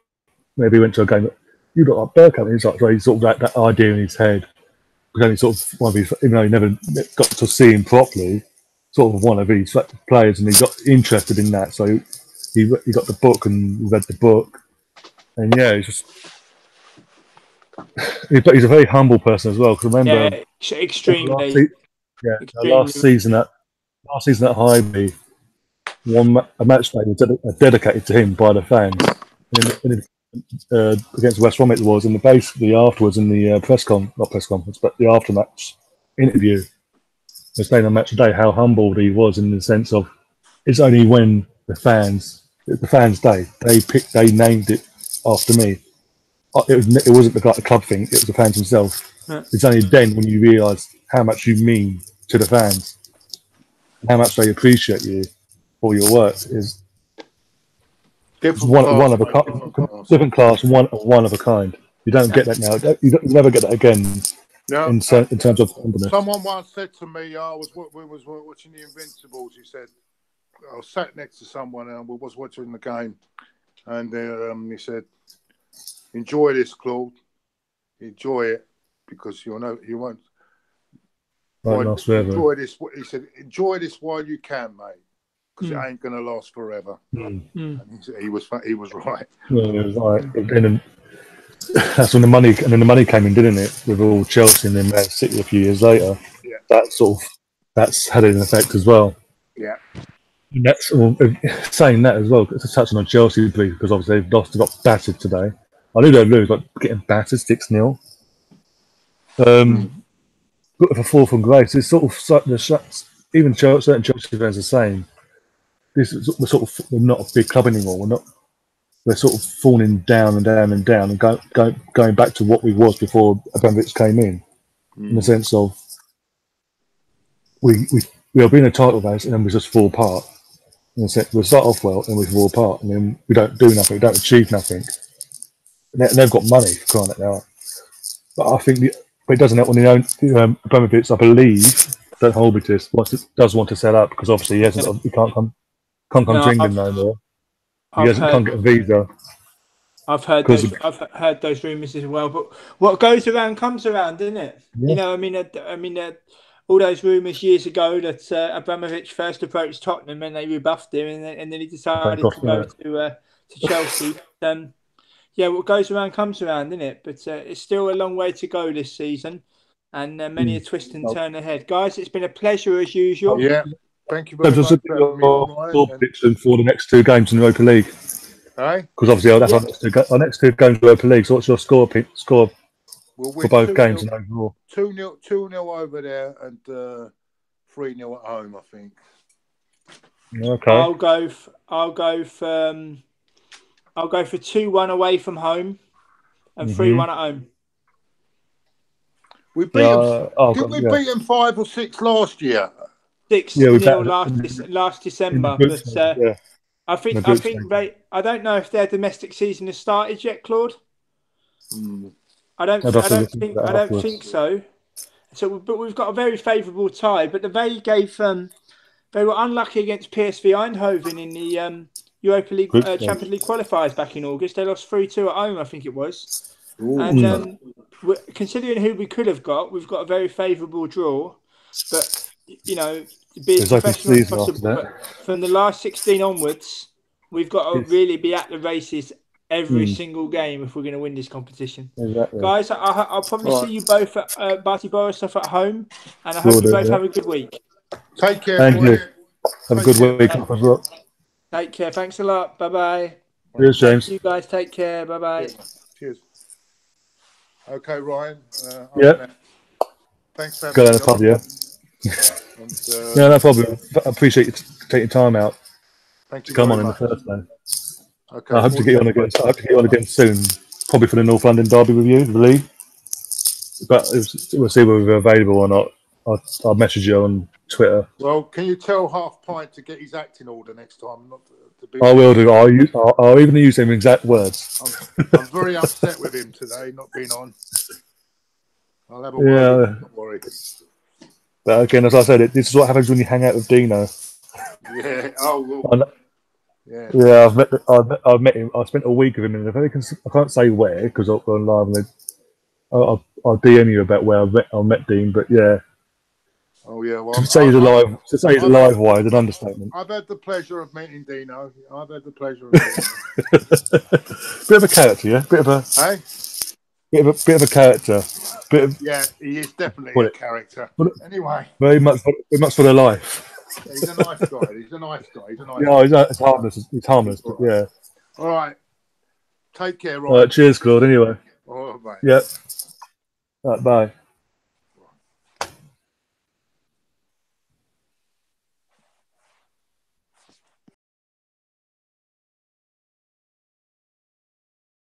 maybe he went to a game that you look like Bergkamp. He's like, so he sort of that idea in his head. Because only sort of one of his, even though he never got to see him properly, sort of one of his players, and he got interested in that. So he got the book and read the book, and he's just. But he's a very humble person as well. Because remember, extremely. Last season at Highbury, a match day was dedicated to him by the fans. Against West Brom it was, and basically afterwards in the not press conference, but the after-match interview, they're saying on Match Day how humbled he was in the sense of it's only when the fans day they named it after me. It wasn't the club thing; it was the fans themselves. Yeah. It's only then when you realise how much you mean to the fans, and how much they appreciate you for your work. Is one of a kind, different class, one of a kind. You don't get that now. You never get that again. Yeah. In terms of humbleness. Someone once said to me, we was watching the Invincibles. He said, I was sat next to someone and we was watching the game, and he said, "Enjoy this, Claude. enjoy it because you won't. Last forever. Enjoy this. He said, enjoy this while you can, mate, because it ain't gonna last forever. And he was right. Well, it was like, that's when the money came in, didn't it? With all Chelsea and then Man City a few years later. Yeah. That's had an effect as well. Yeah. And that's saying that as well. It's touching on Chelsea, please, because obviously they've lost, got battered today. I knew they'd lose, but getting battered 6-0. But for fall from grace, it's sort of even certain Chelsea fans are saying we're not a big club anymore. We're sort of falling down and down and down and going back to what we was before Abramovich came in the sense of we are being a title race and then we just fall apart. In the sense, we start off well and we fall apart and then we don't do nothing, we don't achieve nothing. And they've got money for crying out loud. But I think but it doesn't help when Abramovich, I believe, don't hold me to this, does want to sell up because obviously he can't come to England no more. He can't get a visa. I've heard those rumours as well. But what goes around comes around, isn't it? Yeah. You know, I mean, all those rumours years ago that Abramovich first approached Tottenham and they rebuffed him, and then he decided to go to Chelsea. Yeah, what goes around comes around, isn't it? But it's still a long way to go this season, and many a twist and turn ahead. Guys, it's been a pleasure as usual. Yeah, thank you very much. Prediction for the next 2 games in the Europa League. Because obviously that's our next two games in the Europa League. So what's your score for both games and overall? 2-0 over there and 3-0 at home, I think. Okay. I'll go for 2-1 away from home and 3-1 at home. We beat them. Didn't we beat them 5 or 6 last year? 6-0 last December. But I think I don't know if their domestic season has started yet, Claude. I don't think so. But we've got a very favourable tie. But they were unlucky against PSV Eindhoven in the Europa League Champions League qualifiers back in August. They lost 3-2 at home, I think it was. Ooh. And considering who we could have got, we've got a very favourable draw. But you know, be as professional as possible. But from the last 16 onwards, we've got to really be at the races every single game if we're going to win this competition. Exactly. Guys, I'll probably see you both at Barty Borisov at home, and I hope you both have a good week. Take care. Thank you. Have a good week. Take care. Thanks a lot. Bye-bye. Cheers, James. You guys take care. Bye-bye. Cheers. Okay, Ryan. Thanks for having me. Pub, yeah. Yeah, no problem. I appreciate you taking time out to come on in the first place. Okay. I hope to get you on again. I hope to get you on again soon. Probably for the North London derby with you, the league. But we'll see whether we're available or not. I'll message you on Twitter. Well, can you tell Half Pint to get his acting order next time? I will do. I'll even use them exact words. I'm very upset with him today, not being on. I'll have a word. Don't worry. But again, as I said, this is what happens when you hang out with Dino. Yeah. Oh, well. Yeah. I've met him. I spent a week with him in a very. I can't say where because I'll go live and I'll DM you about where I met Dean. But yeah. Oh yeah. Well, to say he's alive, wise an understatement. I've had the pleasure of meeting Dino. I've had the pleasure of meeting him. Bit of a character, yeah. Bit of a character. Yeah, he is definitely a character. Anyway, very much for their life. Yeah, he's a nice guy. He's a nice guy. He's harmless. He's harmless, but yeah. All right. Take care, Ryan. All right, cheers, Claude. Anyway. All right, mate. Yep. All right, bye.